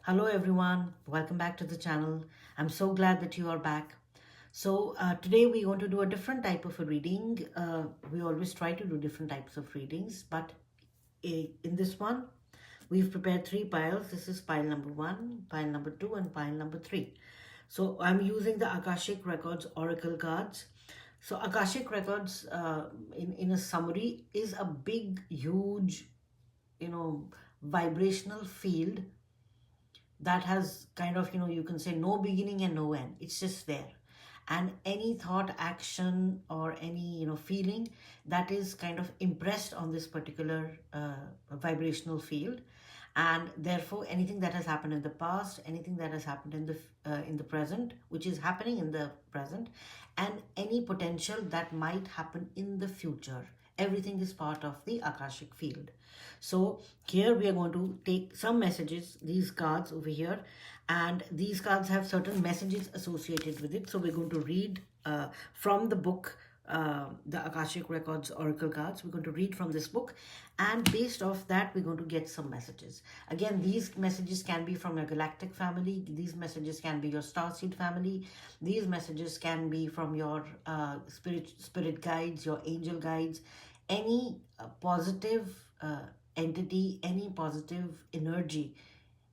Hello everyone, welcome back to the channel. I'm so glad that you are back. Today we're going to do a different type of a reading. We always try to do different types of readings, but in this one, we've prepared three piles. This is pile number 1, pile number 2, and pile number 3. So I'm using the Akashic Records Oracle cards. So Akashic Records, in a summary, is a big, huge, vibrational field that has kind of, you can say no beginning and no end. It's just there. And any thought, action, or any, feeling that is kind of impressed on this particular vibrational field. And therefore, anything that has happened in the past, anything that has happened in the present, which is happening in the present, and any potential that might happen in the future, everything is part of the Akashic field. So here we are going to take some messages, these cards over here, and these cards have certain messages associated with it. So we're going to read from the book, the Akashic Records Oracle cards. We're going to read from this book, and based off that, we're going to get some messages. Again, these messages can be from your Galactic Family. These messages can be your Starseed family. These messages can be from your spirit guides, your angel guides, any positive entity, any positive energy,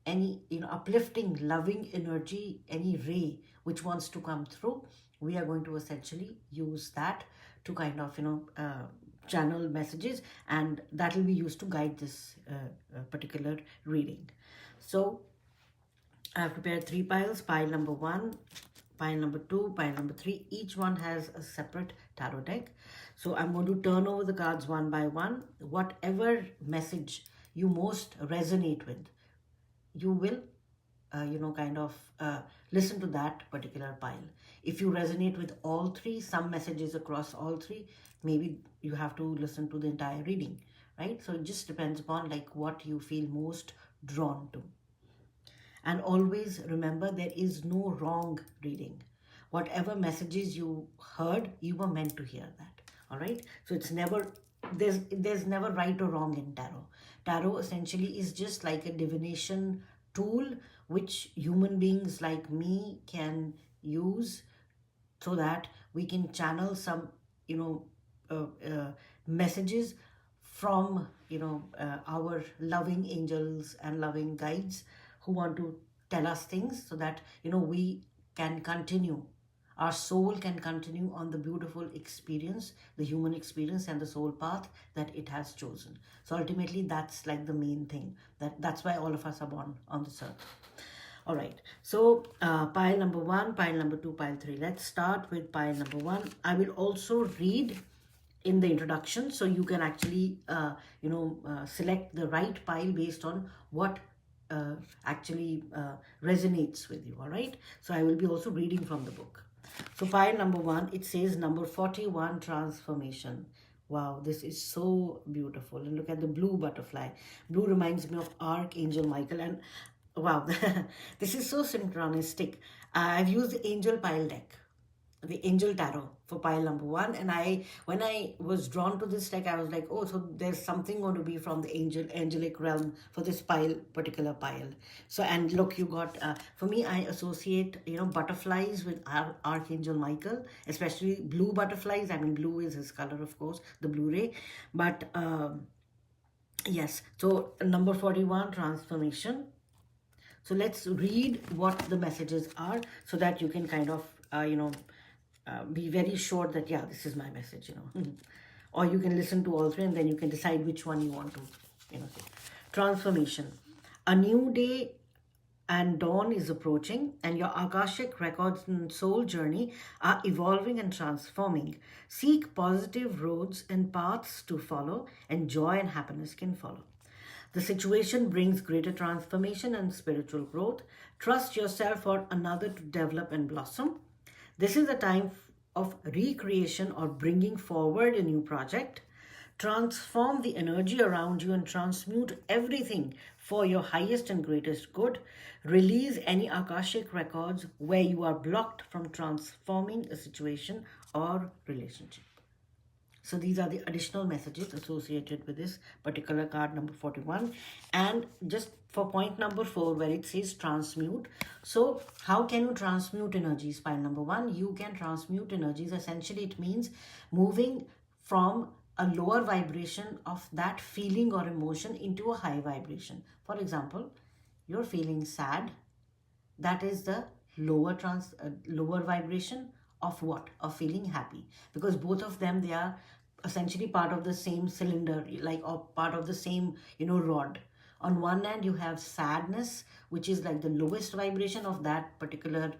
any uplifting, loving energy, any ray which wants to come through. We are going to essentially use that to kind of channel messages, and that will be used to guide this particular reading. So I have prepared three piles: pile number 1, pile number 2, pile number 3. Each one has a separate tarot deck. So I'm going to turn over the cards one by one. Whatever message you most resonate with, you will listen to that particular pile. If you resonate with all three, some messages across all three, maybe you have to listen to the entire reading, right? So it just depends upon like what you feel most drawn to. And always remember, there is no wrong reading. Whatever messages you heard, you were meant to hear that. All right. So it's never, there's never right or wrong in tarot. Tarot essentially is just like a divination tool which human beings like me can use so that we can channel some messages from our loving angels and loving guides who want to tell us things, so that we can continue, our soul can continue on the beautiful experience, the human experience and the soul path that it has chosen. So ultimately that's like the main thing, that's why all of us are born on this earth. All right, so pile number 1, pile number 2, pile 3. Let's start with pile number 1. I will also read in the introduction, so you can actually select the right pile based on what actually resonates with you. All right, so I will be also reading from the book. So pile number 1, it says number 41, transformation. Wow, this is so beautiful. And look at the blue butterfly. Blue reminds me of Archangel Michael. And wow, this is so synchronistic. I've used the angel pile deck, the angel tarot, for pile number 1, and when I was drawn to this deck, I was like, oh, so there's something going to be from the angelic realm for this particular pile. So, and look, you got for me, I associate butterflies with Archangel Michael, especially blue butterflies. I mean, blue is his color, of course, the blue ray. But yes, so number 41, transformation. So let's read what the messages are, so that you can kind of be very sure that, yeah, this is my message, or you can listen to all three and then you can decide which one you want to say. Transformation. A new day and dawn is approaching, and your Akashic records and soul journey are evolving and transforming. Seek positive roads and paths to follow, and joy and happiness can follow. The situation brings greater transformation and spiritual growth. Trust yourself for another to develop and blossom. This is a time of recreation or bringing forward a new project. Transform the energy around you and transmute everything for your highest and greatest good. Release any Akashic records where you are blocked from transforming a situation or relationship. So these are the additional messages associated with this particular card number 41. And just for point number 4, where it says transmute. So how can you transmute energies? Pile number 1, you can transmute energies. Essentially, it means moving from a lower vibration of that feeling or emotion into a high vibration. For example, you're feeling sad. That is the lower vibration of what? Of feeling happy, because both of them, they are essentially part of the same cylinder, like, or part of the same, rod. On one end you have sadness, which is like the lowest vibration of that particular,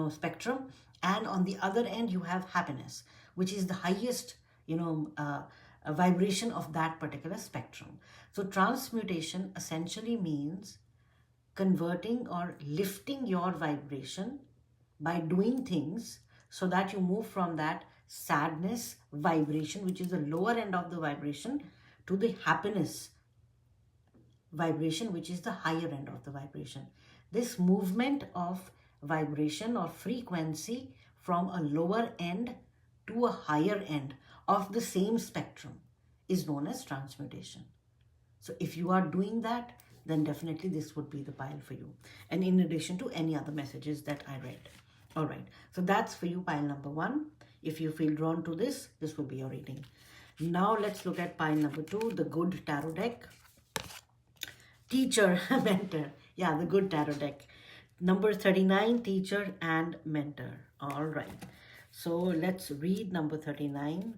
spectrum, and on the other end you have happiness, which is the highest, vibration of that particular spectrum. So transmutation essentially means converting or lifting your vibration by doing things so that you move from that sadness vibration, which is the lower end of the vibration, to the happiness vibration, which is the higher end of the vibration. This movement of vibration or frequency from a lower end to a higher end of the same spectrum is known as transmutation. So if you are doing that, then definitely this would be the pile for you. And in addition to any other messages that I read. All right. So that's for you, pile number 1. If you feel drawn to this, this will be your reading. Now let's look at pile number 2, the good tarot deck. Teacher, mentor. Yeah, the good tarot deck. Number 39, teacher and mentor. All right. So let's read number 39.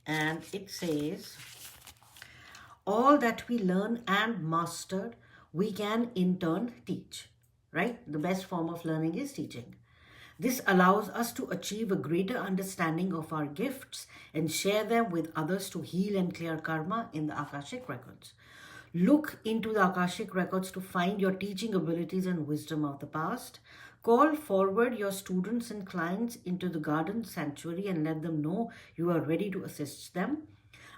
And it says, all that we learn and master, we can in turn teach, right? The best form of learning is teaching. This allows us to achieve a greater understanding of our gifts and share them with others to heal and clear karma in the Akashic records. Look into the Akashic records to find your teaching abilities and wisdom of the past. Call forward your students and clients into the garden sanctuary and let them know you are ready to assist them.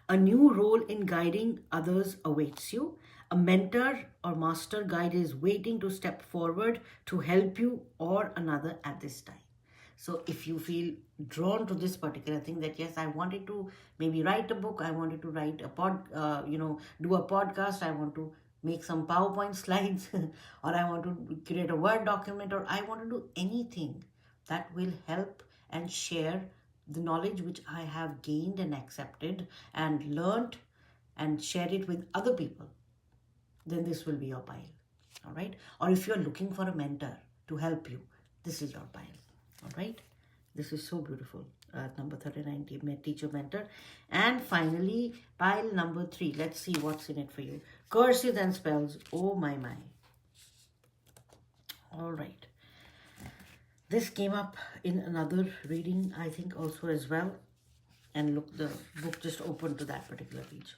A new role in guiding others awaits you. A mentor or master guide is waiting to step forward to help you or another at this time. So if you feel drawn to this particular thing, that yes, I wanted to maybe write a book, I wanted to write a do a podcast, I want to make some PowerPoint slides, or I want to create a Word document, or I want to do anything that will help and share the knowledge which I have gained and accepted and learned and share it with other people, then this will be your pile. All right. Or if you're looking for a mentor to help you, this is your pile. All right. This is so beautiful. Number 39, teacher, mentor. And finally, pile number 3. Let's see what's in it for you. Curses and spells. Oh my. All right. This came up in another reading, I think, also as well. And look, the book just opened to that particular page.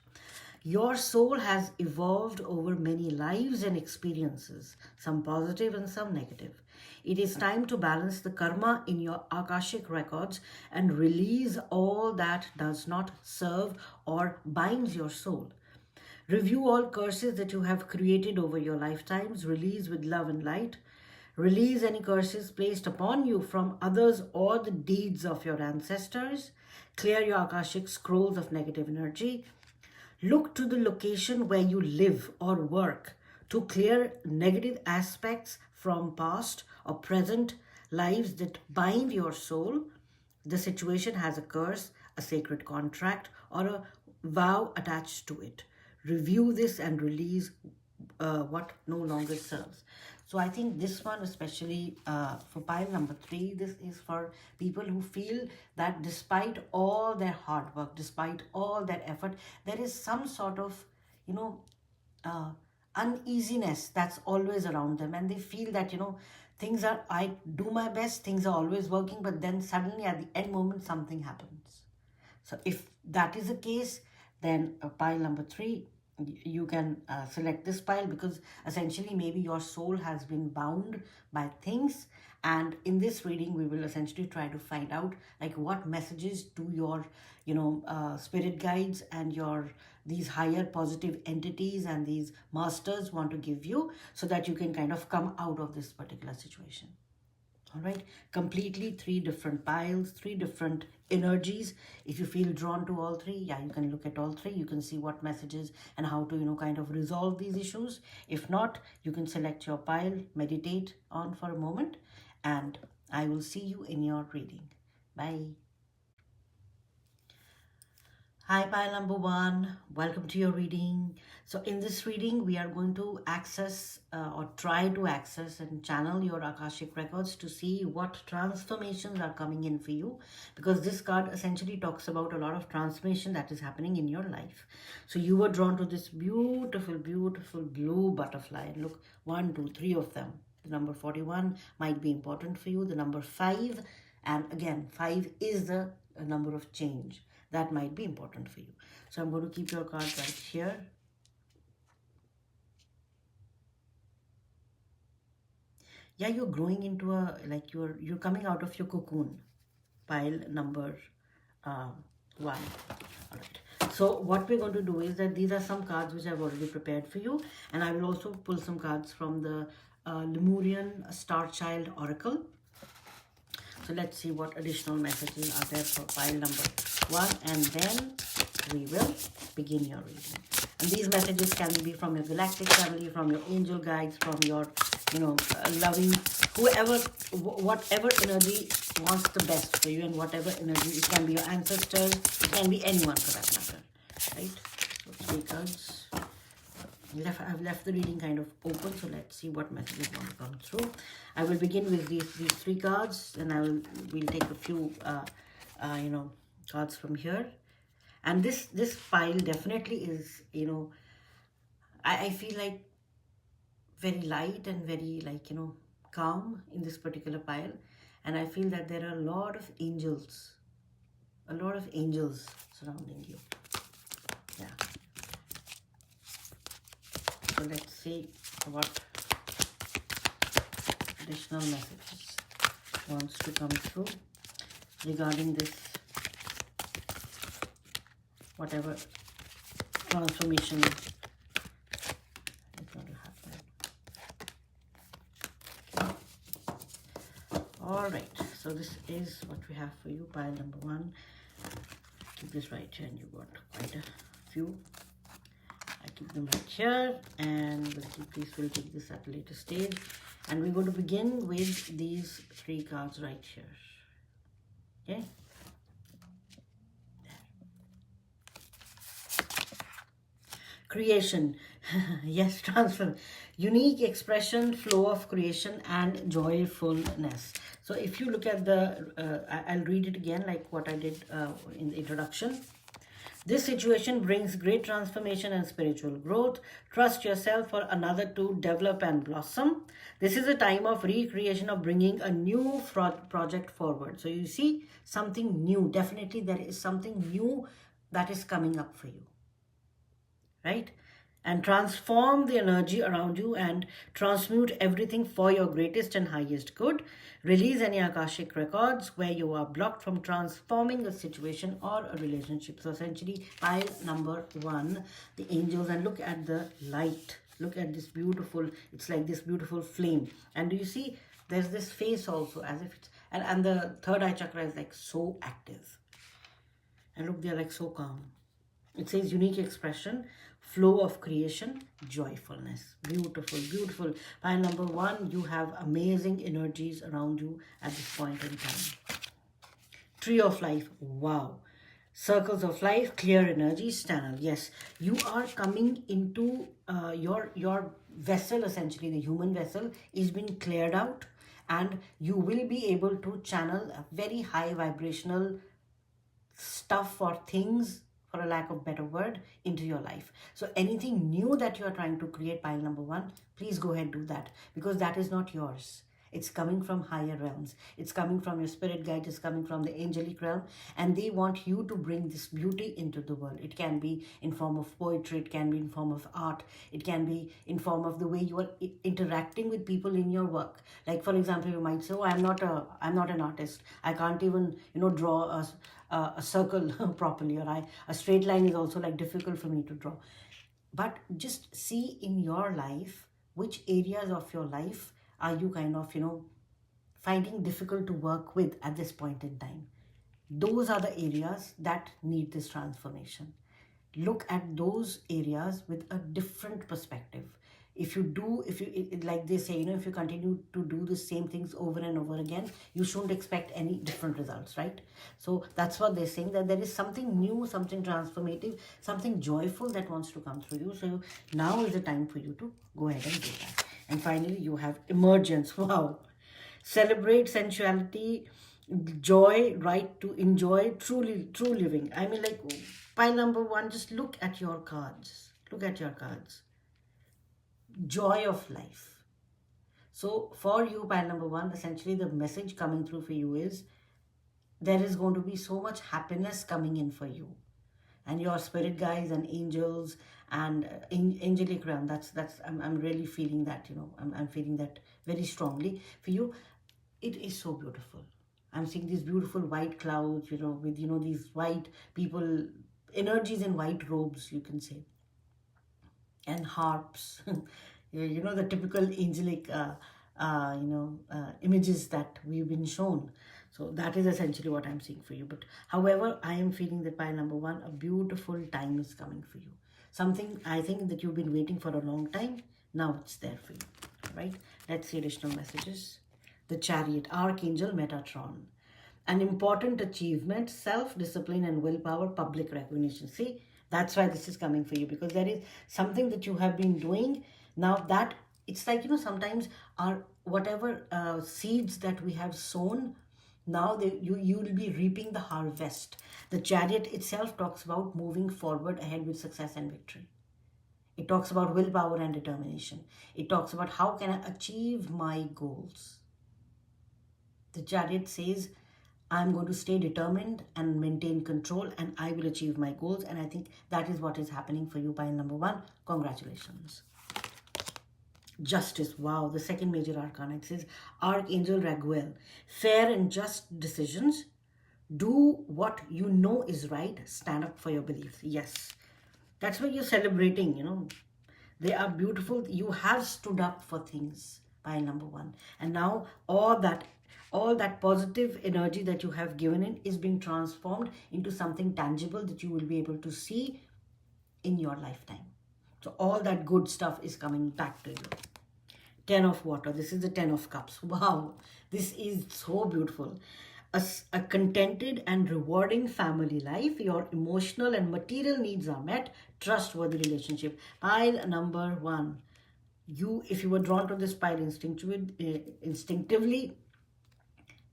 Your soul has evolved over many lives and experiences, some positive and some negative. It is time to balance the karma in your Akashic records and release all that does not serve or binds your soul. Review all curses that you have created over your lifetimes. Release with love and light. Release any curses placed upon you from others or the deeds of your ancestors. Clear your Akashic scrolls of negative energy. Look to the location where you live or work to clear negative aspects from past or present lives that bind your soul. The situation has a curse, a sacred contract, or a vow attached to it. Review this and release what no longer serves. So I think this one, especially for pile number 3, this is for people who feel that despite all their hard work, despite all their effort, there is some sort of, uneasiness that's always around them. And they feel that, I do my best, things are always working, but then suddenly at the end moment, something happens. So if that is the case, then pile number 3, you can select this pile, because essentially maybe your soul has been bound by things, and in this reading we will essentially try to find out like what messages do your spirit guides and these higher positive entities and these masters want to give you, so that you can kind of come out of this particular situation. All right, completely 3 different piles, 3 different energies. If you feel drawn to all three, yeah, you can look at all three. You can see what messages and how to, kind of resolve these issues. If not, you can select your pile, meditate on for a moment, and I will see you in your reading. Bye. Hi, pile number one. Welcome to your reading. So, in this reading, we are going to access or try to access and channel your Akashic records to see what transformations are coming in for you, because this card essentially talks about a lot of transformation that is happening in your life. So, you were drawn to this beautiful, beautiful blue butterfly. Look, one, two, three of them. The number 41 might be important for you. The number 5, and again, 5 is the number of change. That might be important for you. So I'm going to keep your card right here. Yeah, you're growing into like you're coming out of your cocoon. Pile number 1. All right. So what we're going to do is that these are some cards which I've already prepared for you, and I will also pull some cards from the Lemurian Star Child Oracle. So let's see what additional messages are there for pile number 1, and then we will begin your reading. And these messages can be from your Galactic Family, from your angel guides, from your, loving, whoever, whatever energy wants the best for you, and whatever energy, it can be your ancestors, it can be anyone for that matter, right? So 3 cards. I've left the reading kind of open, so let's see what messages want to come through. I will begin with these 3 cards, and we'll take a few cards from here. And this pile definitely is, I feel like very light and very calm in this particular pile, and I feel that there are a lot of angels surrounding you. Yeah. So let's see what additional messages wants to come through regarding this, whatever transformation is going to happen. All right, so this is what we have for you, pile number 1. Keep this right here, and you got quite a few. I keep them right here, and we'll take this at a later stage. And we're going to begin with these 3 cards right here. Okay. Creation. Yes, transfer. Unique expression, flow of creation, and joyfulness. So if you look at the, I'll read it again like what I did in the introduction. This situation brings great transformation and spiritual growth. Trust yourself for another to develop and blossom. This is a time of recreation, of bringing a new project forward. So you see something new. Definitely there is something new that is coming up for you. Right? And transform the energy around you and transmute everything for your greatest and highest good. Release any Akashic records where you are blocked from transforming a situation or a relationship. So essentially, pile number 1, the angels, and look at the light. Look at this beautiful, it's like this beautiful flame. And do you see, there's this face also, as if it's, and the third eye chakra is like so active. And look, they're like so calm. It says unique expression, flow of creation, joyfulness. Beautiful, beautiful. Pile number 1, you have amazing energies around you at this point in time. Tree of life, wow. Circles of life, clear energies, channel. Yes, you are coming into your vessel, essentially the human vessel is being cleared out, and you will be able to channel a very high vibrational stuff or things, for a lack of better word, into your life. So anything new that you are trying to create, pile number 1, please go ahead and do that, because that is not yours. It's coming from higher realms. It's coming from your spirit guide. It's coming from the angelic realm, and they want you to bring this beauty into the world. It can be in form of poetry. It can be in form of art. It can be in form of the way you are interacting with people in your work. Like, for example, you might say, "Oh, I'm not an artist. I can't even draw a circle properly, or a straight line is also like difficult for me to draw." But just see in your life which areas of your life are you kind of finding difficult to work with at this point in time. Those are the areas that need this transformation. Look at those areas with a different perspective. If you do, if you like they say, if you continue to do the same things over and over again, you shouldn't expect any different results, right? So that's what they're saying, that there is something new, something transformative, something joyful that wants to come through you. So now is the time for you to go ahead and do that. And finally, you have emergence. Wow. Celebrate sensuality, joy, right to enjoy true living. I mean, like, pile number one, just look at your cards. Look at your cards. Joy of life. So for you, pile number one, essentially the message coming through for you is there is going to be so much happiness coming in for you. And your spirit guides and angels and angelic realm, I'm really feeling that, I'm feeling that very strongly for you. It is so beautiful. I'm seeing these beautiful white clouds, with, these white people, energies in white robes, you can say, and harps. The typical angelic, images that we've been shown. So that is essentially what I'm seeing for you. But however, I am feeling that pile number one, a beautiful time is coming for you. Something I think that you've been waiting for a long time. Now it's there for you. All right. Let's see additional messages. The Chariot, Archangel Metatron. An important achievement, self-discipline and willpower, public recognition. See, that's why this is coming for you, because there is something that you have been doing. Now that it's like, sometimes our whatever seeds that we have sown, now you will be reaping the harvest. The Chariot itself talks about moving forward ahead with success and victory. It talks about willpower and determination. It talks about how can I achieve my goals. The Chariot says, I'm going to stay determined and maintain control, and I will achieve my goals. And I think that is what is happening for you, pile number one. Congratulations. Justice. Wow, the second major arcana. It says, Archangel Raguel. Fair and just decisions. Do what you know is right. Stand up for your beliefs. Yes. That's what you're celebrating, They are beautiful. You have stood up for things, pile number one. And now all that positive energy that you have given in is being transformed into something tangible that you will be able to see in your lifetime. So all that good stuff is coming back to you. Ten of water. This is the 10 of cups. Wow. This is so beautiful. A contented and rewarding family life. Your emotional and material needs are met. Trustworthy relationship. Pile number one. If you were drawn to this pile instinctively,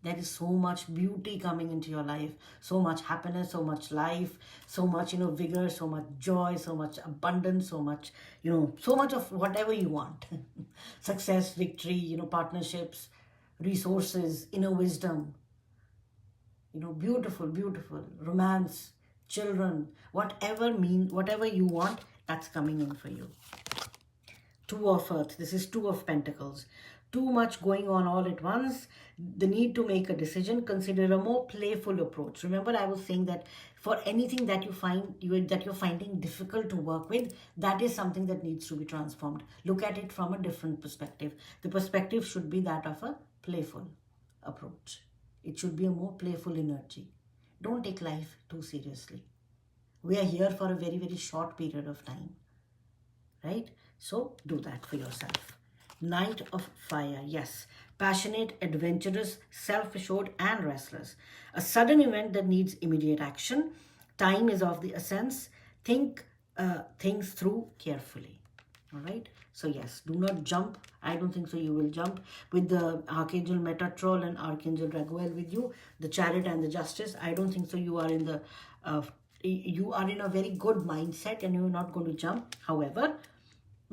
there is so much beauty coming into your life, so much happiness, so much life, so much, vigor, so much joy, so much abundance, so much, so much of whatever you want. Success, victory, partnerships, resources, inner wisdom, beautiful, beautiful, romance, children, whatever you want, that's coming in for you. Two of Earth. This is Two of Pentacles. Too much going on all at once. The need to make a decision. Consider a more playful approach. Remember, I was saying that for anything that you're finding difficult to work with, that is something that needs to be transformed. Look at it from a different perspective. The perspective should be that of a playful approach. It should be a more playful energy. Don't take life too seriously. We are here for a very, very short period of time, right? So do that for yourself. Knight of Fire. Yes. Passionate, adventurous, self-assured, and restless. A sudden event that needs immediate action. Time is of the essence. Think things through carefully. All right. So yes, do not jump. I don't think so you will jump. With the Archangel Metatron and Archangel Raguel with you, the Chariot and the Justice, I don't think so you are in a very good mindset and you're not going to jump. However,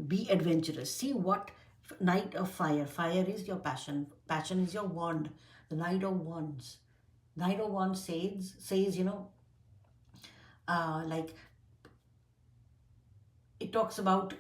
be adventurous. See what Knight of Fire. Fire is your passion. Passion is your wand. The Knight of Wands. Knight of Wands says like, it talks about,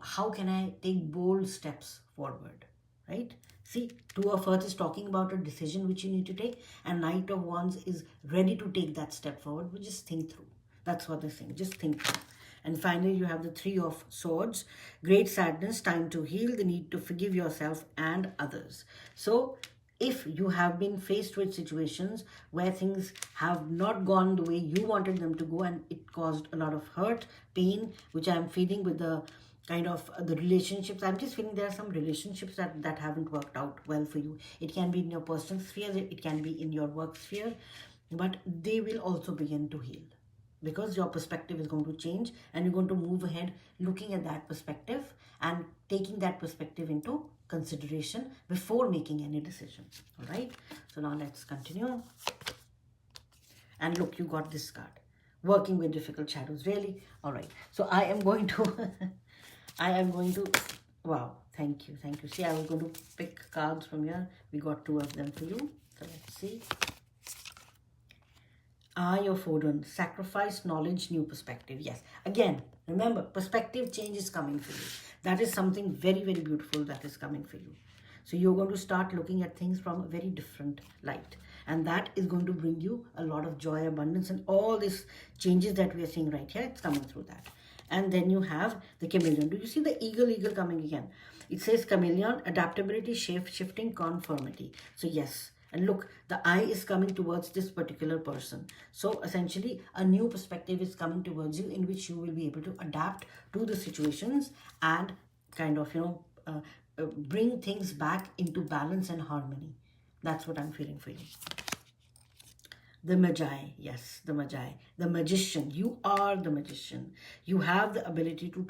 how can I take bold steps forward, right? See, Two of Earth is talking about a decision which you need to take, and Knight of Wands is ready to take that step forward, but just think through. That's what they're saying. Just think through. And finally, you have the Three of Swords. Great sadness, time to heal, the need to forgive yourself and others. So, if you have been faced with situations where things have not gone the way you wanted them to go, and it caused a lot of hurt, pain, which I'm feeling with the kind of the relationships. I'm just feeling there are some relationships that haven't worked out well for you. It can be in your personal sphere, it can be in your work sphere, but they will also begin to heal, because your perspective is going to change and you're going to move ahead looking at that perspective and taking that perspective into consideration before making any decision. All right, so now let's continue. And look, you got this card, working with difficult shadows. Really? All right, so I am going to wow, thank you. See, I was going to pick cards from here. We got 2 of them for you, so let's see. Eye of Odin, sacrifice, knowledge, new perspective. Yes, again, remember, perspective change is coming for you. That is something very, very beautiful that is coming for you. So you're going to start looking at things from a very different light. And that is going to bring you a lot of joy, abundance, and all these changes that we are seeing right here. It's coming through that. And then you have the chameleon. Do you see the eagle coming again? It says chameleon, adaptability, shifting, conformity. So yes. And look, the eye is coming towards this particular person. So essentially, a new perspective is coming towards you in which you will be able to adapt to the situations and kind of, bring things back into balance and harmony. That's what I'm feeling for you. The Magi, yes, the Magi, the magician. You are the magician. You have the ability to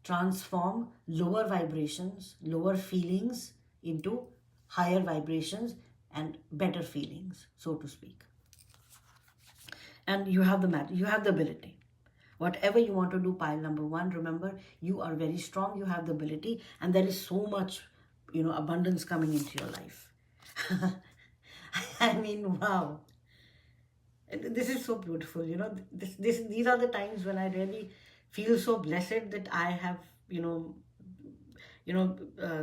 transform lower vibrations, lower feelings into higher vibrations and better feelings, so to speak. And you have the magic, you have the ability. Whatever you want to do, pile number 1, remember, you are very strong, you have the ability, and there is so much, abundance coming into your life. I mean, wow. This is so beautiful, these are the times when I really feel so blessed that I have,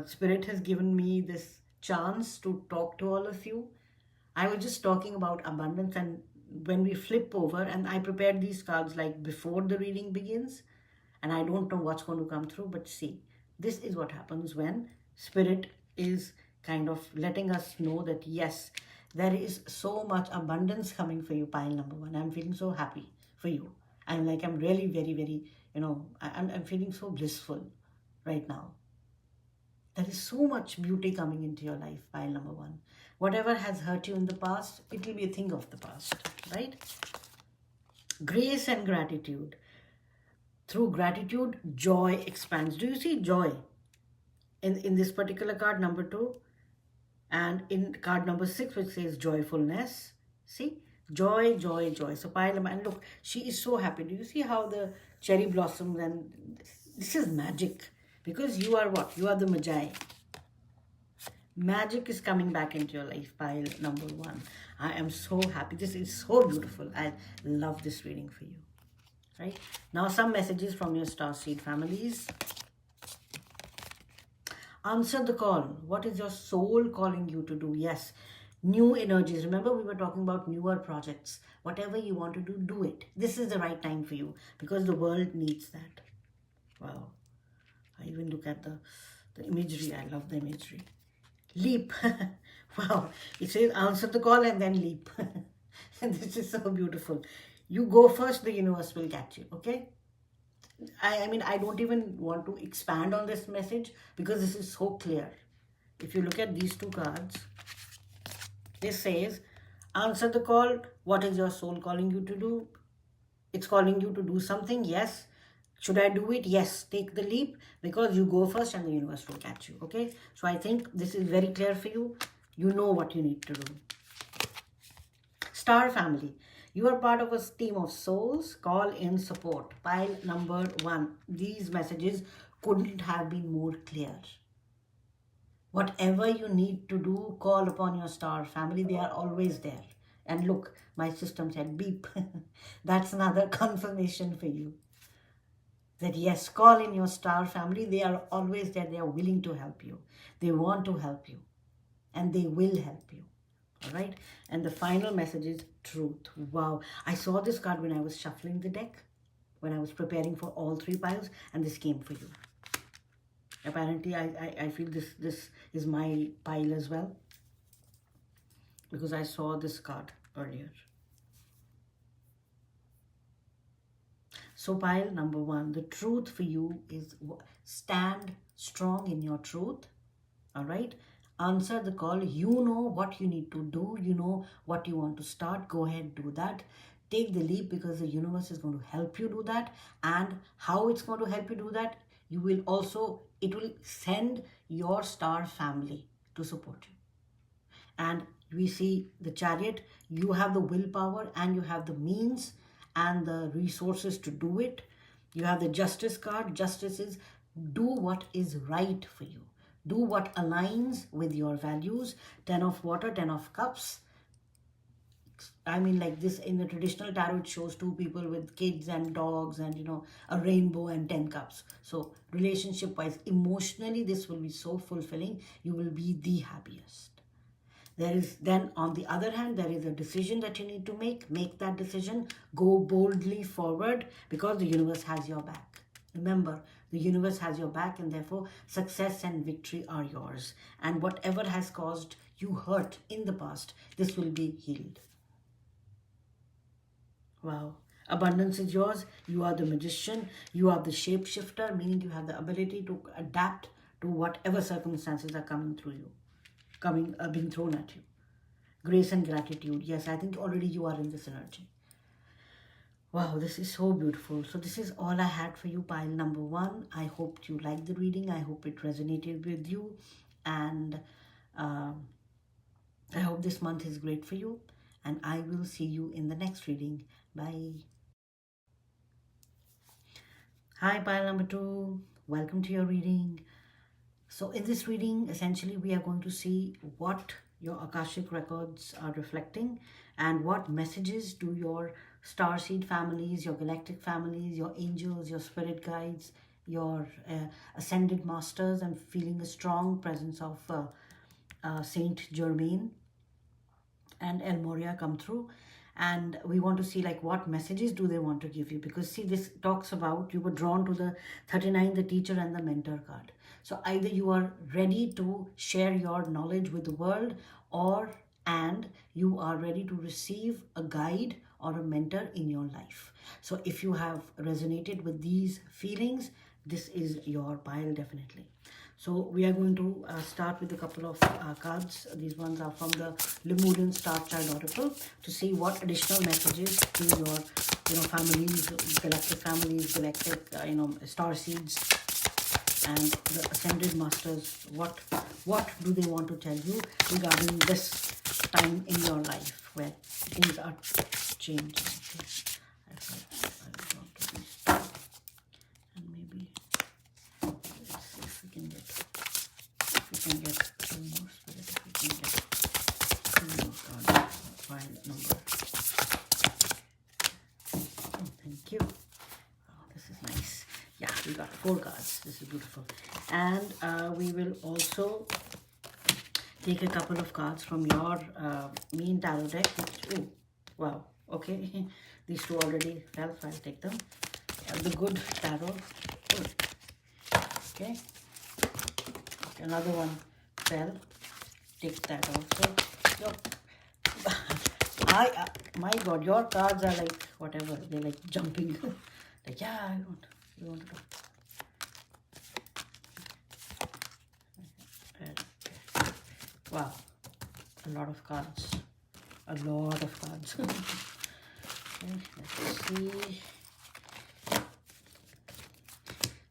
Spirit has given me this chance to talk to all of you. I was just talking about abundance, and when we flip over, and I prepared these cards like before the reading begins, and I don't know what's going to come through, but see, this is what happens when Spirit is kind of letting us know that yes, there is so much abundance coming for you, pile number 1. I'm feeling so happy for you. I'm really very, very, I'm feeling so blissful right now. There is so much beauty coming into your life, pile number 1. Whatever has hurt you in the past, it will be a thing of the past, right? Grace and gratitude. Through gratitude, joy expands. Do you see joy in this particular card, number 2? And in card number 6, which says joyfulness. See? Joy, joy, joy. So pile number, and look, she is so happy. Do you see how the cherry blossoms? And this is magic. Because you are what? You are the Magi. Magic is coming back into your life, pile number 1. I am so happy. This is so beautiful. I love this reading for you. Right? Now some messages from your starseed families. Answer the call. What is your soul calling you to do? Yes. New energies. Remember, we were talking about newer projects. Whatever you want to do, do it. This is the right time for you because the world needs that. Wow. I even look at the imagery. I love the imagery. Leap. Wow. It says answer the call and then leap. And this is so beautiful. You go first, the universe will catch you. Okay? I mean, I don't even want to expand on this message because this is so clear. If you look at these 2 cards, this says, answer the call. What is your soul calling you to do? It's calling you to do something. Yes. Should I do it? Yes. Take the leap because you go first and the universe will catch you. Okay. So I think this is very clear for you. You know what you need to do. Star family. You are part of a team of souls. Call in support. Pile number 1. These messages couldn't have been more clear. Whatever you need to do, call upon your star family. They are always there. And look, my system said beep. That's another confirmation for you. That yes, call in your star family. They are always there. They are willing to help you. They want to help you. And they will help you. All right. And the final message is truth. Wow. I saw this card when I was shuffling the deck, when I was preparing for all 3 piles, and this came for you. Apparently, I feel this is my pile as well, because I saw this card earlier. So pile number one, the truth for you is stand strong in your truth. All right. Answer the call. You know what you need to do. You know what you want to start. Go ahead, do that. Take the leap, because the universe is going to help you do that. And how it's going to help you do that, it will send your star family to support you. And we see the Chariot. You have the willpower and you have the means and the resources to do it. You have the Justice card. Justice is do what is right for you. Do what aligns with your values. 10 of water, 10 of cups. I mean, like this in the traditional tarot, it shows two people with kids and dogs and, a rainbow and 10 cups. So relationship wise, emotionally, this will be so fulfilling. You will be the happiest. There is then, on the other hand, there is a decision that you need to make. Make that decision. Go boldly forward, because the universe has your back. Remember, the universe has your back, and therefore success and victory are yours. And whatever has caused you hurt in the past, this will be healed. Wow. Abundance is yours. You are the magician. You are the shapeshifter, meaning you have the ability to adapt to whatever circumstances are coming through you, being thrown at you. Grace and gratitude. Yes, I think already you are in this energy. Wow, this is so beautiful. So this is all I had for you, pile number one. I hope you liked the reading. I hope it resonated with you. And I hope this month is great for you. And I will see you in the next reading. Bye. Hi, pile number two. Welcome to your reading. So in this reading, essentially, we are going to see what your Akashic records are reflecting and what messages do your starseed families, your galactic families, your angels, your spirit guides, your ascended masters. I'm feeling a strong presence of Saint Germain and El Moria come through. And we want to see like what messages do they want to give you, because see, this talks about you were drawn to the 39, the teacher and the mentor card. So either you are ready to share your knowledge with the world, and you are ready to receive a guide or a mentor in your life. So if you have resonated with these feelings, this is your pile definitely. So we are going to start with a couple of cards. These ones are from the Lemurian Star Child Oracle, to see what additional messages to your, families, galactic families, galactic, star seeds, and the ascended masters. What do they want to tell you regarding this time in your life where things are changing? Okay. And maybe let's see if we can get two more spirit, if we can get two more cards. File number. Oh, thank you. Oh, this is nice. Yeah, we got 4 cards. This is beautiful. And we will also take a couple of cards from your main tarot deck. Oh, wow. Okay. These 2 already fell, so I'll take them. The good tarot. Oh. Okay. Another one fell. Take that also. My God, your cards are like whatever. They're like jumping. Like, yeah, you want to talk. Okay. Wow, a lot of cards. Okay, let's see.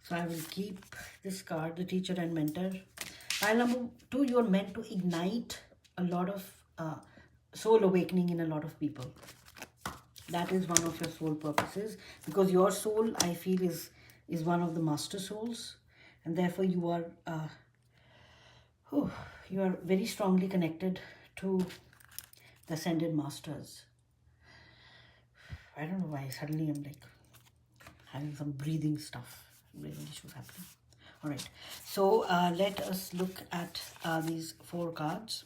So I will keep this card, the teacher and mentor. Pile number 2, you're meant to ignite a lot of soul awakening in a lot of people. That is one of your soul purposes, because your soul, I feel, is one of the master souls, and therefore you are very strongly connected to the ascended masters. I don't know why suddenly I'm like having some breathing issues happening. All right, so let us look at these 4 cards,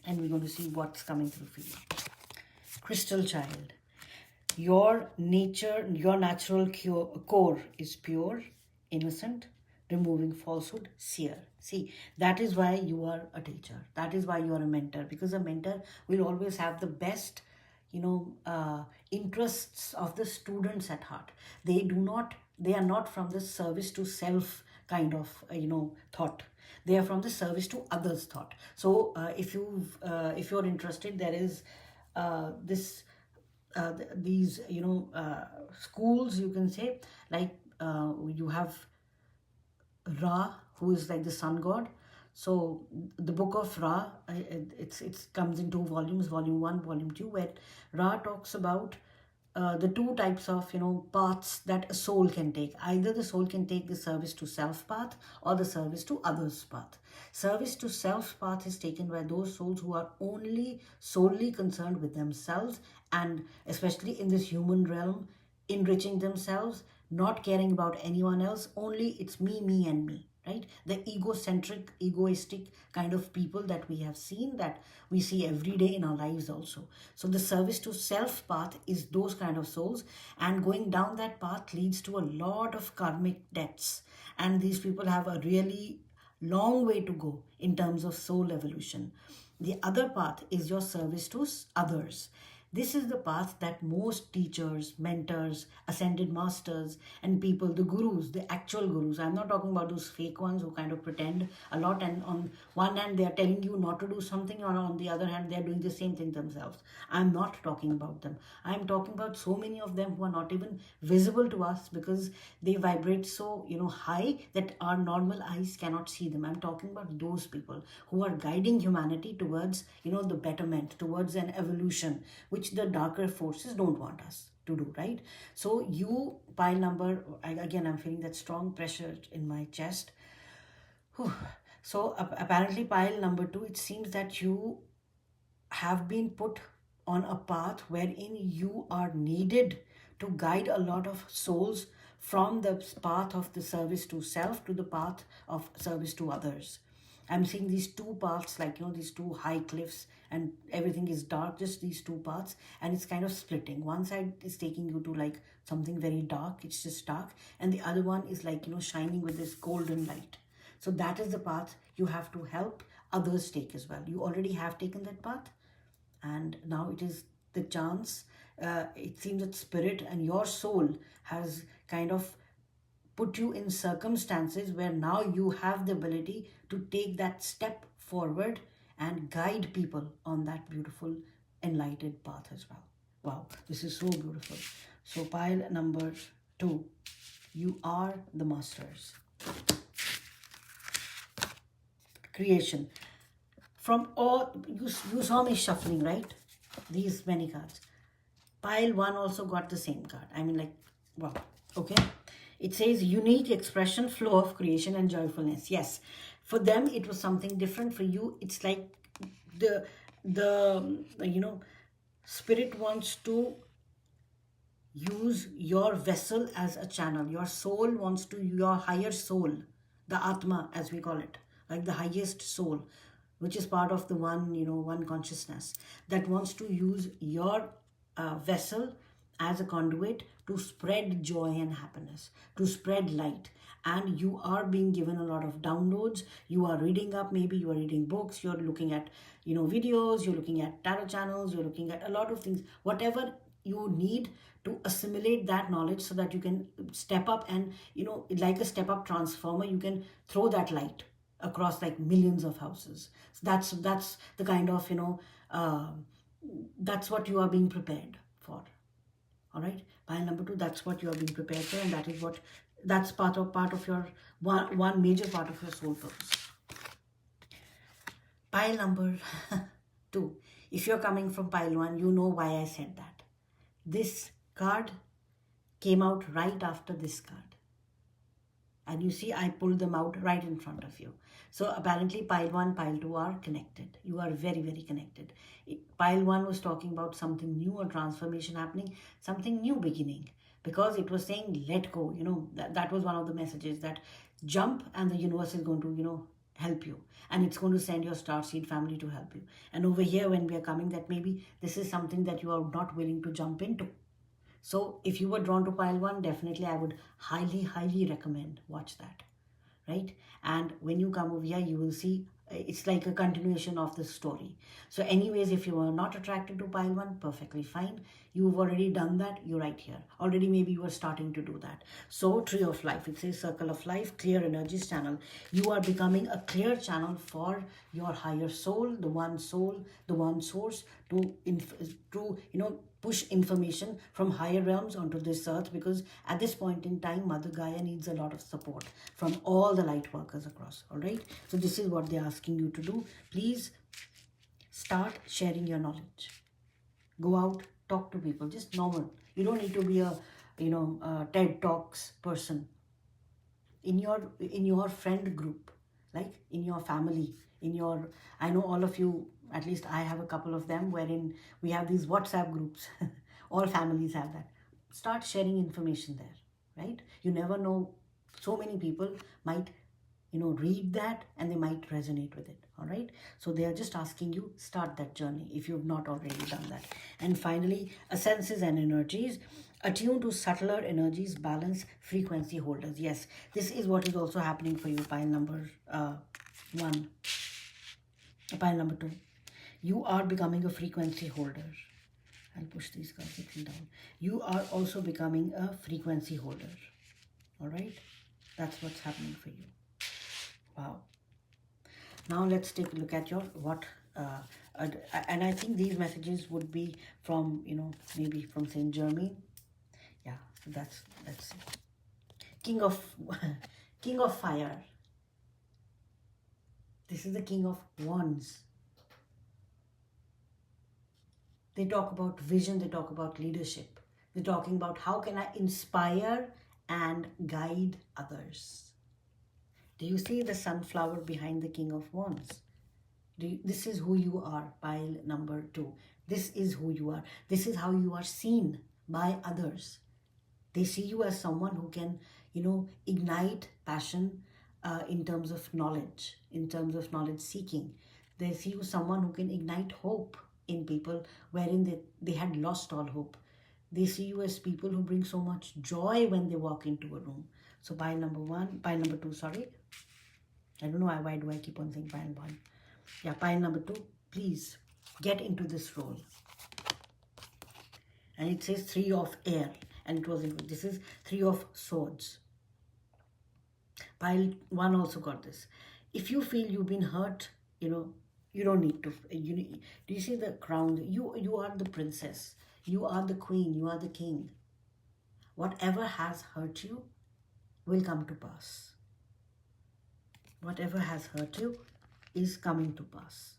and we're going to see what's coming through for you. Crystal Child, your natural core is pure, innocent, removing falsehood, seer. See, that is why you are a teacher. That is why you are a mentor, because a mentor will always have the best, interests of the students at heart. They are not from the service to self kind of, thought. They are from the service to others thought. So if you're interested, there is this these schools, you can say, like you have Ra, who is like the sun god. So the book of Ra, it comes in two volumes, volume 1, volume 2, where Ra talks about the two types of paths that a soul can take. Either the soul can take the service to self path or the service to others path. Service to self path is taken by those souls who are only solely concerned with themselves, and especially in this human realm, enriching themselves, not caring about anyone else. Only it's me, me, and me, right? The egocentric, egoistic kind of people that we have seen, that we see every day in our lives also. So the service to self path is those kind of souls, and going down that path leads to a lot of karmic debts, and these people have a really long way to go in terms of soul evolution. The other path is your service to others. This is the path that most teachers, mentors, ascended masters, and people, the gurus, the actual gurus, I'm not talking about those fake ones who kind of pretend a lot, and on one hand they are telling you not to do something, or on the other hand they are doing the same thing themselves. I'm not talking about them. I'm talking about so many of them who are not even visible to us, because they vibrate so high that our normal eyes cannot see them. I'm talking about those people who are guiding humanity towards the betterment, towards an evolution, which the darker forces don't want us to do, right? So you, pile number, again, I'm feeling that strong pressure in my chest. Whew. So apparently pile number 2, it seems that you have been put on a path wherein you are needed to guide a lot of souls from the path of the service to self to the path of service to others. I'm seeing these two paths, like these two high cliffs, and everything is dark, just these two paths, and it's kind of splitting. One side is taking you to like something very dark, it's just dark, and the other one is like shining with this golden light. So that is the path you have to help others take as well. You already have taken that path, and now it is the chance. It seems that spirit and your soul has kind of put you in circumstances where now you have the ability to take that step forward and guide people on that beautiful enlightened path as well. Wow, this is so beautiful. So pile number 2, you are the masters. Creation. From all, you saw me shuffling, right? These many cards. Pile 1 also got the same card. I mean, like, wow. Okay. It says unique expression, flow of creation and joyfulness. Yes. For them, it was something different. For you, it's like the spirit wants to use your vessel as a channel. Your soul wants to, your higher soul, the Atma as we call it, like the highest soul, which is part of the one consciousness, that wants to use your vessel as a conduit to spread joy and happiness, to spread light. And you are being given a lot of downloads. You are reading up, maybe you are reading books, you're looking at videos, you're looking at tarot channels, you're looking at a lot of things, whatever you need to assimilate that knowledge, so that you can step up and like a step up transformer, you can throw that light across like millions of houses. So that's the kind of that's what you are being prepared for. All right, pile number 2, that's what you are being prepared for, and that's part of your one major part of your soul purpose. Pile number 2, if you're coming from pile 1, you know why I said that. This card came out right after this card. And you see, I pulled them out right in front of you. So apparently pile 1, pile 2 are connected. You are very, very connected. Pile 1 was talking about something new, a transformation happening, something new beginning. Because it was saying, let go. That was one of the messages, that jump and the universe is going to, help you. And it's going to send your starseed family to help you. And over here, when we are coming, that maybe this is something that you are not willing to jump into. So if you were drawn to pile 1, definitely I would highly, highly recommend watch that. right? And when you come over here, you will see it's like a continuation of the story. So anyways, if you are not attracted to pile 1, perfectly fine. You've already done that. You're right here. Already maybe you are starting to do that. So tree of life, it says circle of life, clear energies channel. You are becoming a clear channel for your higher soul, the one source to push information from higher realms onto this earth, because at this point in time, Mother Gaia needs a lot of support from all the light workers across. All right, so this is what they're asking you to do. Please start sharing your knowledge. Go out, talk to people, just normal. You don't need to be a a TED Talks person. In your friend group, like in your family, in your, I know all of you, at least I have a couple of them, wherein we have these WhatsApp groups. All families have that. Start sharing information there, right? You never know, so many people might read that and they might resonate with it. All right, so they are just asking you, start that journey if you've not already done that. And finally, senses and energies, attune to subtler energies, balance frequency holders. Yes, this is what is also happening for you, pile number 1, pile number 2. You are becoming a frequency holder. I'll push these cards down. You are also becoming a frequency holder. All right, that's what's happening for you. Wow. Now let's take a look at your and I think these messages would be from maybe from Saint Germain. Yeah, so let's see. King of King of Fire. This is the King of Wands. They talk about vision, they talk about leadership. They're talking about how can I inspire and guide others. Do you see the sunflower behind the King of Wands? This is who you are, pile number 2. This is who you are. This is how you are seen by others. They see you as someone who can, ignite passion in terms of knowledge, in terms of knowledge seeking. They see you as someone who can ignite hope in people wherein they had lost all hope. They see you as people who bring so much joy when they walk into a room. So pile number 2, sorry. I don't know why do I keep on saying pile 1. Yeah, pile number 2, please get into this role. And it says 3 of air. And this is 3 of swords. Pile 1 also got this. If you feel you've been hurt, you don't need to. Do you see the crown? You are the princess. You are the queen. You are the king. Whatever has hurt you will come to pass. Whatever has hurt you is coming to pass.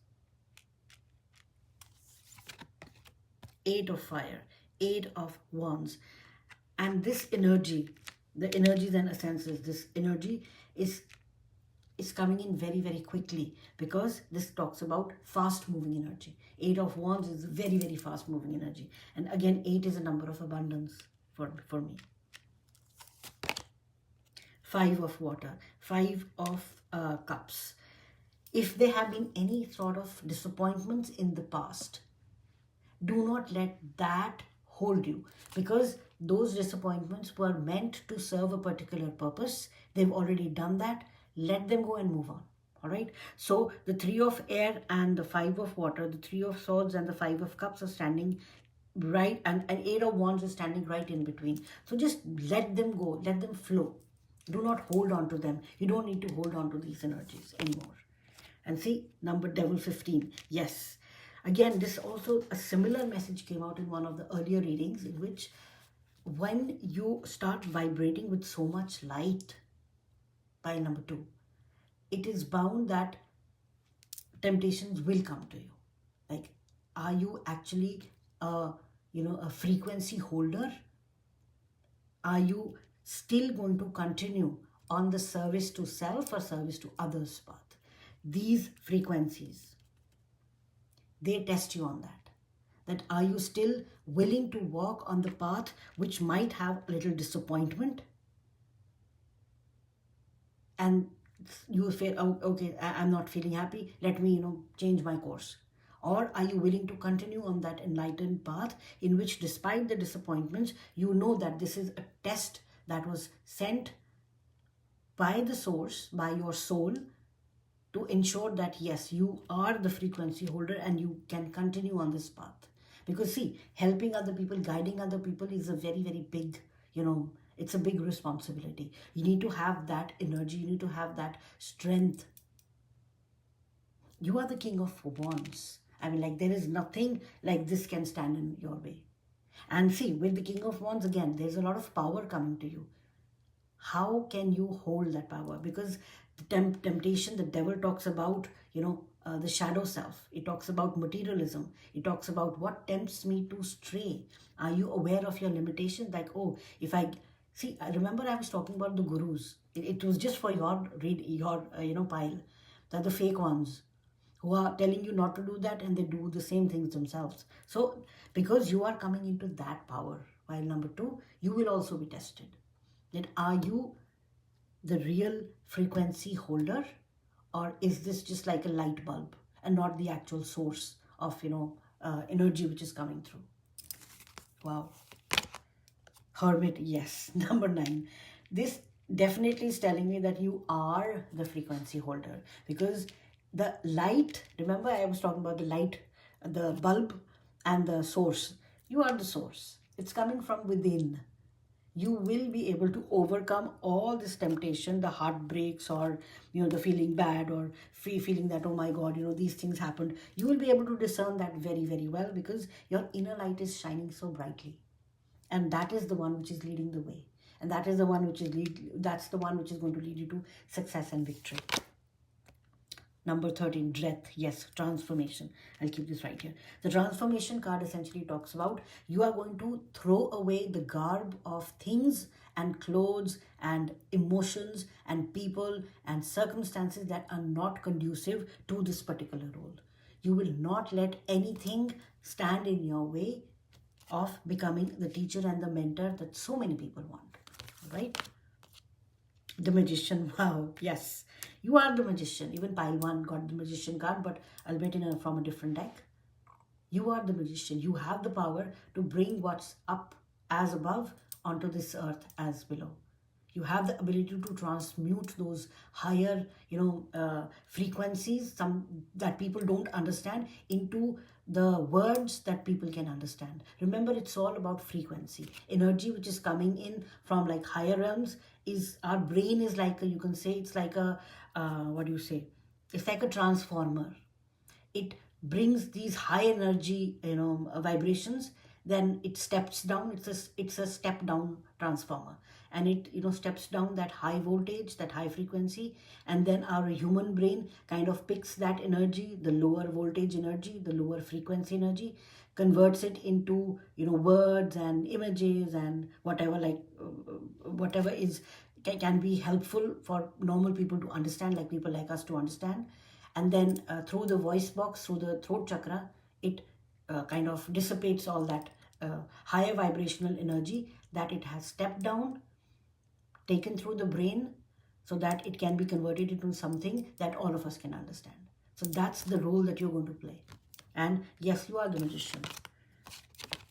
8 of fire, 8 of wands. And this energy, the energies and essences, this energy is coming in very, very quickly, because this talks about fast moving energy. 8 of wands is very, very fast moving energy. And again, 8 is a number of abundance for me. 5 of water, 5 of cups. If there have been any sort of disappointments in the past, do not let that hold you, because those disappointments were meant to serve a particular purpose. They've already done that. Let them go and move on. All right. So the 3 of air and the 5 of water, the 3 of swords and the 5 of cups are standing right, and 8 of wands is standing right in between. So just let them go. Let them flow. Do not hold on to them. You don't need to hold on to these energies anymore. And see, number devil 15. Yes. Again, this also, a similar message came out in one of the earlier readings, in which when you start vibrating with so much light, pile number 2, it is bound that temptations will come to you. Like, are you actually a frequency holder? Are you still going to continue on the service to self or service to others path? These frequencies, they test you on that. That are you still willing to walk on the path which might have a little disappointment? And you feel, oh, okay, I'm not feeling happy. Let me, change my course. Or are you willing to continue on that enlightened path in which, despite the disappointments, you know that this is a test that was sent by the source, by your soul, to ensure that yes, you are the frequency holder and you can continue on this path. Because see, helping other people, guiding other people is a very, very big, it's a big responsibility. You need to have that energy, you need to have that strength. You are the king of wands. I mean, like, there is nothing like this can stand in your way. And see, with the king of wands, again, there's a lot of power coming to you. How can you hold that power? Because the temptation, the devil talks about, the shadow self. It talks about materialism. It talks about what tempts me to stray. Are you aware of your limitation? Like, oh, if I see, I remember I was talking about the gurus. It was just for your pile. They're the fake ones who are telling you not to do that, and they do the same things themselves. So, because you are coming into that power, while number two, you will also be tested. That are you the real frequency holder, or is this just like a light bulb and not the actual source of energy which is coming through? Wow. Hermit, yes. Number 9. This definitely is telling me that you are the frequency holder, because the light, remember I was talking about the light, the bulb and the source. You are the source. It's coming from within. You will be able to overcome all this temptation, the heartbreaks, or the feeling bad, or feeling that, oh my god, these things happened. You will be able to discern that very, very well, because your inner light is shining so brightly, and that is the one which is leading the way, and that is the one which is that's the one which is going to lead you to success and victory. Number 13, Dreath. Yes, transformation. I'll keep this right here. The transformation card essentially talks about you are going to throw away the garb of things and clothes and emotions and people and circumstances that are not conducive to this particular role. You will not let anything stand in your way of becoming the teacher and the mentor that so many people want. Right? The Magician. Wow, yes, you are the magician. Even pile 1 got the magician card, but albeit from a different deck. You are the magician. You have the power to bring what's up as above onto this earth as below. You have the ability to transmute those higher, frequencies, some that people don't understand, into the words that people can understand. Remember, it's all about frequency. Energy which is coming in from like higher realms is, our brain is like you can say it's like a, what do you say? It's like a transformer. It brings these high energy, vibrations. Then it steps down. It's a step down transformer, and it steps down that high voltage, that high frequency, and then our human brain kind of picks that energy, the lower voltage energy, the lower frequency energy, converts it into words and images and whatever, like whatever is can be helpful for normal people to understand, like people like us to understand. And then through the voice box, through the throat chakra, it kind of dissipates all that higher vibrational energy that it has stepped down, taken through the brain, so that it can be converted into something that all of us can understand. So that's the role that you're going to play. And yes, you are the magician.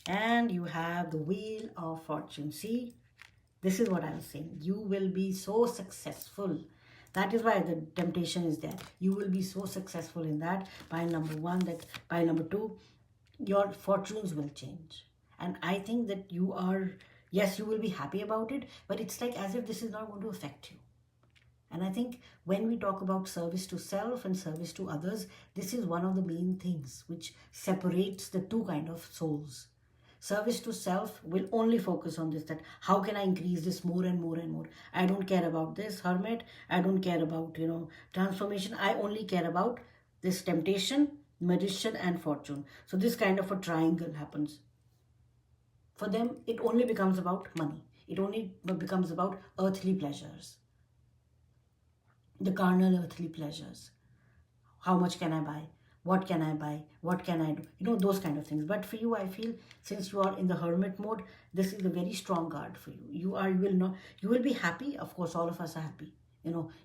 And you have the Wheel of Fortune. See, this is what I'm saying. You will be so successful. That is why the temptation is there. You will be so successful in that. Pile number 1, that pile number 2, your fortunes will change. And I think that you are, yes, you will be happy about it, but it's like as if this is not going to affect you. And I think when we talk about service to self and service to others, this is one of the main things which separates the two kind of souls. Service to self will only focus on this, that how can I increase this more and more and more. I don't care about this, Hermit. I don't care about, transformation. I only care about this temptation, magician and fortune. So this kind of a triangle happens. For them, it only becomes about money. It only becomes about earthly pleasures. The carnal earthly pleasures. How much can I buy? What can I buy? What can I do? Those kind of things. But for you, I feel, since you are in the hermit mode, this is a very strong card for you. You will be happy. Of course, all of us are happy.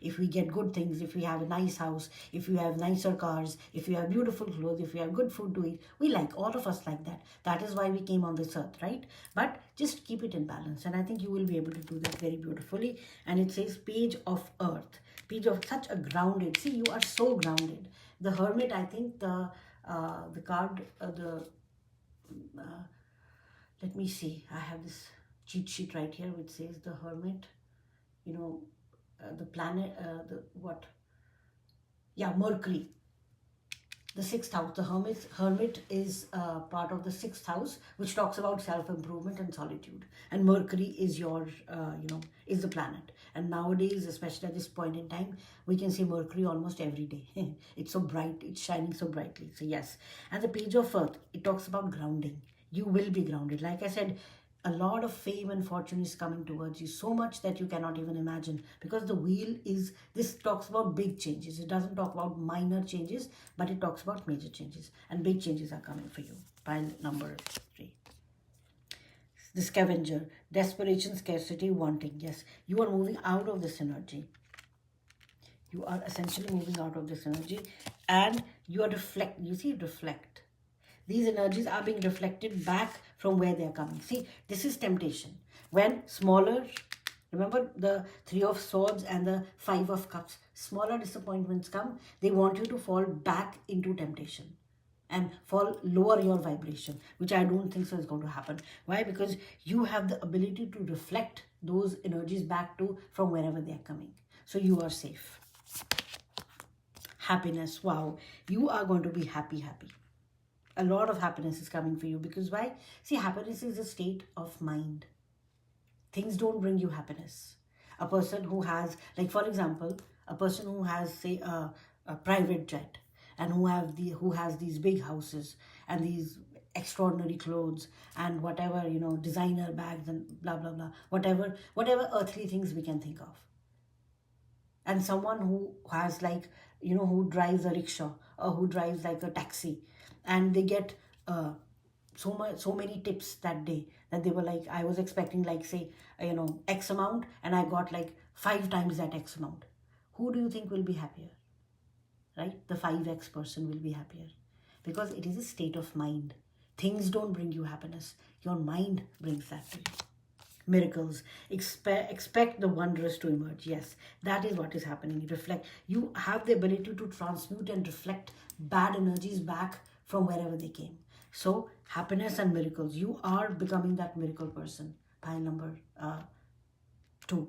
If we get good things, if we have a nice house, if we have nicer cars, if we have beautiful clothes, if we have good food to eat, we like, all of us like that. That is why we came on this earth, right? But just keep it in balance, and I think you will be able to do that very beautifully. And it says page of earth, page of such a grounded, see, you are so grounded. The hermit, I think the card, let me see, I have this cheat sheet right here which says the hermit, you know, the planet, the what? Yeah, Mercury, the sixth house. The hermit is part of the sixth house, which talks about self-improvement and solitude. And Mercury is your, is the planet. And nowadays, especially at this point in time, we can see Mercury almost every day. It's so bright, it's shining so brightly. So yes, and the page of earth, it talks about grounding. You will be grounded. Like I said, a lot of fame and fortune is coming towards you, so much that you cannot even imagine, because the wheel is, this talks about big changes. It doesn't talk about minor changes, but it talks about major changes, and big changes are coming for you. Pile number 3, the scavenger, desperation, scarcity, wanting. Yes, you are moving out of this energy. You are essentially moving out of this energy, and you are reflect. These energies are being reflected back from where they are coming. See, this is temptation. When smaller, remember the 3 of swords and the 5 of cups, smaller disappointments come, they want you to fall back into temptation and lower your vibration, which I don't think so is going to happen. Why? Because you have the ability to reflect those energies back to from wherever they are coming. So you are safe. Happiness. Wow. You are going to be happy. A lot of happiness is coming for you, because why? See, happiness is a state of mind. Things don't bring you happiness. A person who has, like for example, a person who has, say, a private jet, and who has these big houses and these extraordinary clothes and whatever, designer bags and blah blah blah, whatever earthly things we can think of. And someone who has, like, who drives a rickshaw, or who drives like a taxi, and they get so many tips that day, that they were like, I was expecting, like, say, X amount, and I got like 5 times that X amount. Who do you think will be happier? Right? The 5x person will be happier, because it is a state of mind. Things don't bring you happiness. Your mind brings that to you. Miracles. Expect the wondrous to emerge. Yes, that is what is happening. You have the ability to transmute and reflect bad energies back from wherever they came. So happiness and miracles, you are becoming that miracle person. Pile number 2.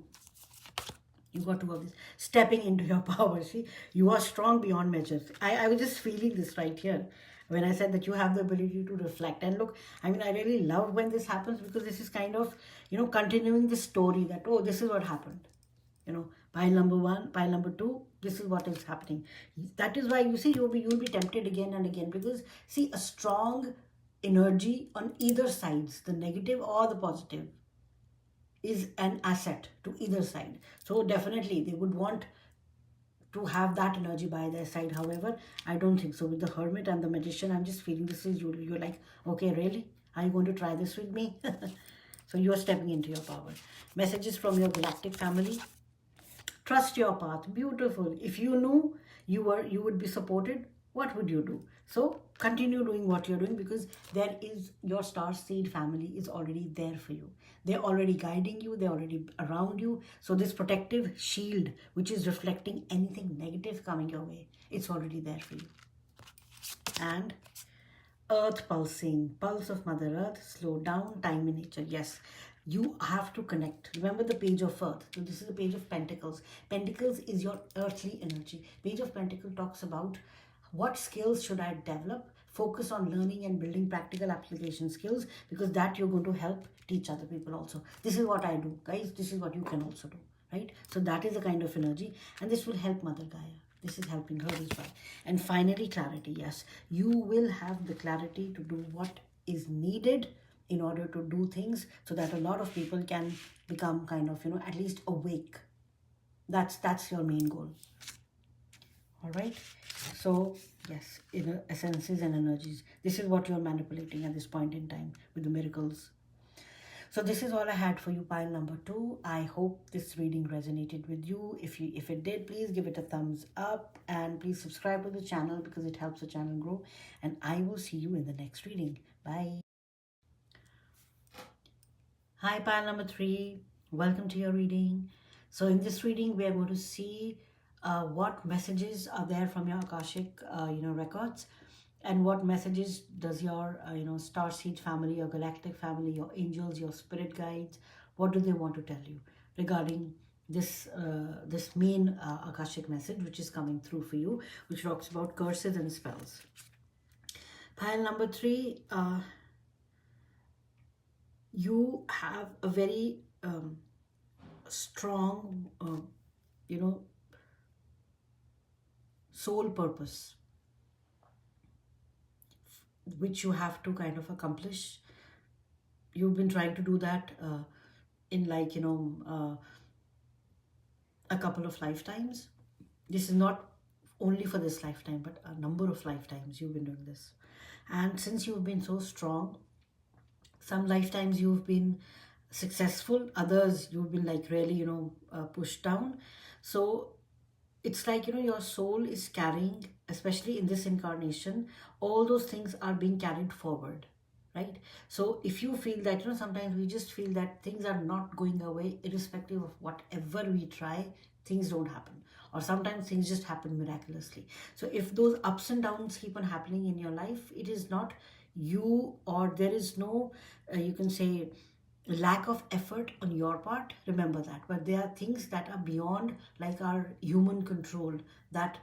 You got 2 of this. Stepping into your power. See, you are strong beyond measure. I was just feeling this right here when I said that you have the ability to reflect. And look, I mean, I really love when this happens, because this is kind of, continuing the story that, oh, this is what happened. Pile number 1, pile number 2, this is what is happening. That is why you see, you'll be tempted again and again, because see, a strong energy on either sides, the negative or the positive, is an asset to either side. So definitely they would want to have that energy by their side. However, I don't think so. With the hermit and the magician, I'm just feeling this is you. You're like, okay, really? Are you going to try this with me? So you are stepping into your power. Messages from your galactic family. Trust your path. Beautiful. If you knew you would be supported, what would you do? So continue doing what you're doing, because there is your star seed family is already there for you. They're already guiding you. They're already around you. So this protective shield, which is reflecting anything negative coming your way, it's already there for you. And earth pulsing, pulse of Mother Earth, slow down, time in nature. Yes, you have to connect. Remember the page of earth. So this is the page of pentacles. Pentacles is your earthly energy. Page of pentacle talks about what skills should I develop. Focus on learning and building practical application skills, because that you're going to help teach other people also. This is what I do, guys. This is what you can also do, right? So that is the kind of energy, and this will help Mother Gaia. This is helping her as well. And finally, clarity. Yes, you will have the clarity to do what is needed in order to do things, so that a lot of people can become kind of, at least awake. That's your main goal. All right. So yes, essences and energies. This is what you're manipulating at this point in time with the miracles. So this is all I had for you, pile number 2. I hope this reading resonated with you. If it did, please give it a thumbs up and please subscribe to the channel because it helps the channel grow. And I will see you in the next reading. Bye. Hi, pile number 3. Welcome to your reading. So in this reading, we are going to see what messages are there from your Akashic, records, and what messages does your, starseed family, your galactic family, your angels, your spirit guides, what do they want to tell you regarding this main Akashic message which is coming through for you, which talks about curses and spells. Pile number 3. You have a very strong, soul purpose, which you have to kind of accomplish. You've been trying to do that in a couple of lifetimes. This is not only for this lifetime, but a number of lifetimes you've been doing this. And since you've been so strong, some lifetimes you've been successful, others you've been like really, pushed down. So it's like, your soul is carrying, especially in this incarnation, all those things are being carried forward, right? So if you feel that, sometimes we just feel that things are not going away, irrespective of whatever we try, things don't happen. Or sometimes things just happen miraculously. So if those ups and downs keep on happening in your life, it is not you, or there is no, you can say, lack of effort on your part. Remember that. But there are things that are beyond like our human control that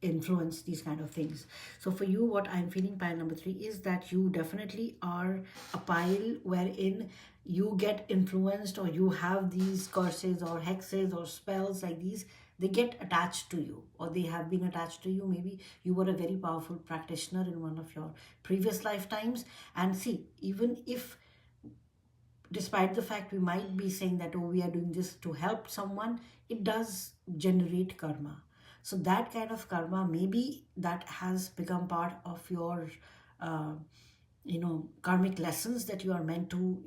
influence these kind of things. So for you, what I'm feeling, pile number 3, is that you definitely are a pile wherein you get influenced, or you have these curses or hexes or spells like these. They get attached to you, or they have been attached to you. Maybe you were a very powerful practitioner in one of your previous lifetimes. And see, even if, despite the fact we might be saying that, oh, we are doing this to help someone, it does generate karma. So that kind of karma, maybe that has become part of your, karmic lessons that you are meant to,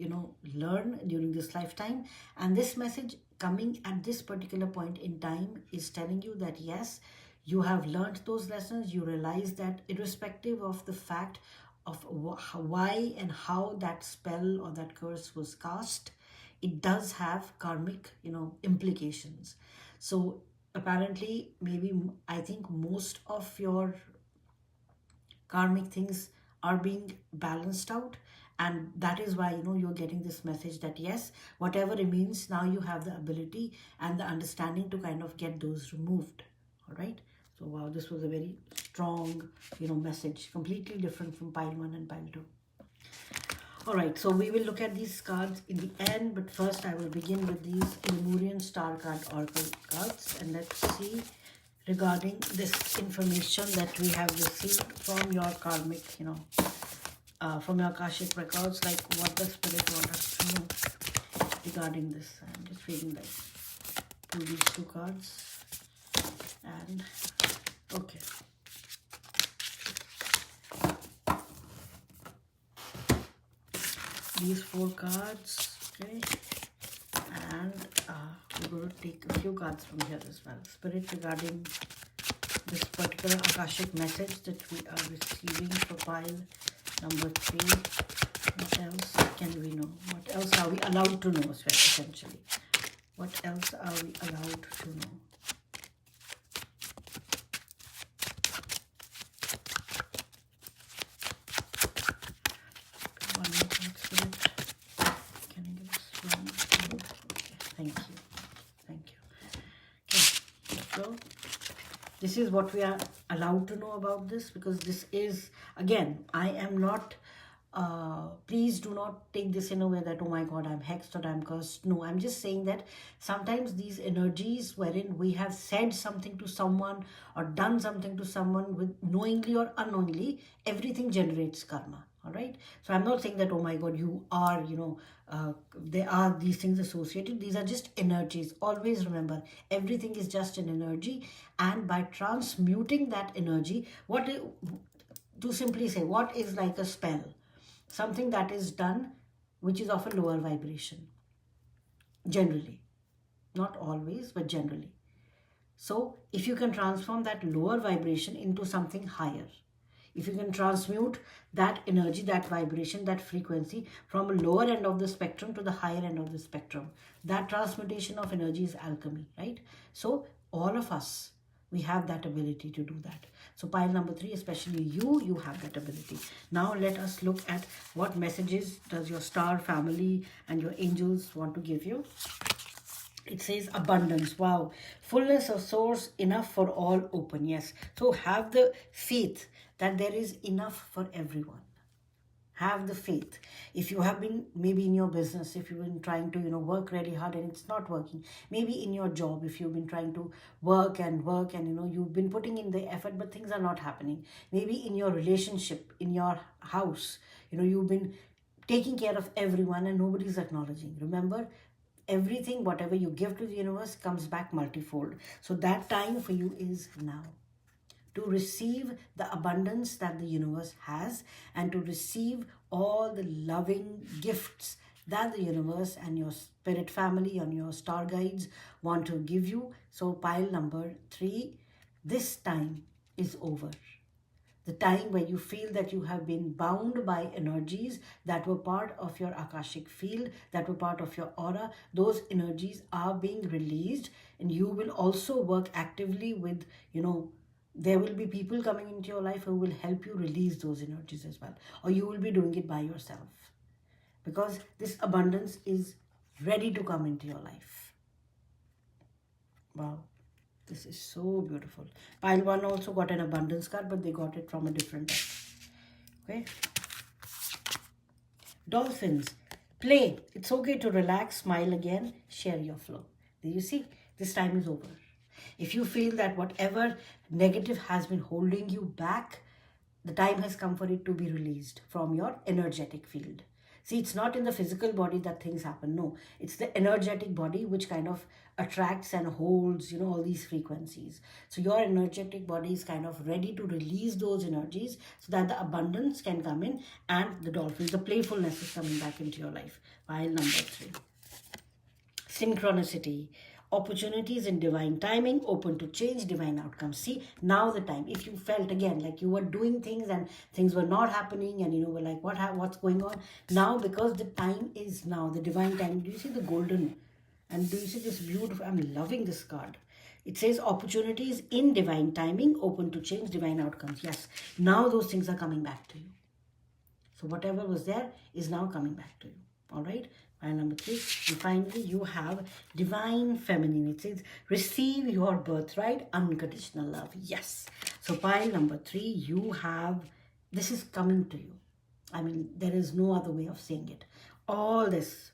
learn during this lifetime. And this message coming at this particular point in time is telling you that, yes, you have learned those lessons. You realize that irrespective of the fact of why and how that spell or that curse was cast, it does have karmic, implications. So apparently, maybe, I think most of your karmic things are being balanced out, and that is why you're getting this message that, yes, whatever remains, now you have the ability and the understanding to kind of get those removed. All right. So wow, this was a very strong, message, completely different from pile 1 and pile 2. All right, so we will look at these cards in the end, but first I will begin with these Lemurian star card oracle cards, and let's see regarding this information that we have received from your karmic, from your Akashic records, like what the spirit wants us to know regarding this. I'm just reading like through these 2 cards, and okay. These 4 cards, okay, and we're going to take a few cards from here as well. Spirit, regarding this particular Akashic message that we are receiving for pile number 3. What else can we know? What else are we allowed to know, essentially? What else are we allowed to know? One more card, Spirit. Can you give us one? Okay, thank you. Thank you. Okay, so this is what we are allowed to know about this, because this is, again, I am not, please do not take this in a way that, oh my God, I'm hexed or I'm cursed. No, I'm just saying that sometimes these energies wherein we have said something to someone or done something to someone with knowingly or unknowingly, everything generates karma. All right. So I'm not saying that, oh my God, you are, there are these things associated. These are just energies. Always remember, everything is just an energy. And by transmuting that energy, to simply say, what is like a spell? Something that is done which is of a lower vibration, generally. Not always, but generally. So if you can transform that lower vibration into something higher, if you can transmute that energy, that vibration, that frequency from a lower end of the spectrum to the higher end of the spectrum, that transmutation of energy is alchemy, right? So all of us, we have that ability to do that. So pile number 3, especially you have that ability. Now let us look at what messages does your star family and your angels want to give you. It says abundance. Wow. Fullness of source, enough for all, open. Yes. So have the faith that there is enough for everyone. Have the faith. If you have been maybe in your business, if you've been trying to, work really hard and it's not working, maybe in your job, if you've been trying to work and you've been putting in the effort, but things are not happening. Maybe in your relationship, in your house, you've been taking care of everyone and nobody's acknowledging. Remember, everything, whatever you give to the universe, comes back multifold. So that time for you is now, to receive the abundance that the universe has and to receive all the loving gifts that the universe and your spirit family and your star guides want to give you. So pile number 3, this time is over. The time where you feel that you have been bound by energies that were part of your Akashic field, that were part of your aura, those energies are being released, and you will also work actively with, there will be people coming into your life who will help you release those energies as well. Or you will be doing it by yourself. Because this abundance is ready to come into your life. Wow. This is so beautiful. Pile 1 also got an abundance card, but they got it from a different deck. Okay. Dolphins. Play. It's okay to relax, smile again, share your flow. Do you see? This time is over. If you feel that whatever negative has been holding you back, the time has come for it to be released from your energetic field. See, it's not in the physical body that things happen. No, it's the energetic body which kind of attracts and holds, all these frequencies. So your energetic body is kind of ready to release those energies so that the abundance can come in and the dolphins, the playfulness is coming back into your life. Pile number 3. Synchronicity. Opportunities in divine timing, open to change, divine outcomes. See, now the time. If you felt again like you were doing things and things were not happening and were like, what's going on? Now, because the time is now, the divine time. Do you see the golden? And do you see this beautiful? I'm loving this card. It says opportunities in divine timing, open to change, divine outcomes. Yes, now those things are coming back to you. So whatever was there is now coming back to you. All right. Pile number 3. And finally, you have divine feminine. It says, receive your birthright, unconditional love. Yes. So pile number 3, you have, this is coming to you. I mean, there is no other way of saying it. All this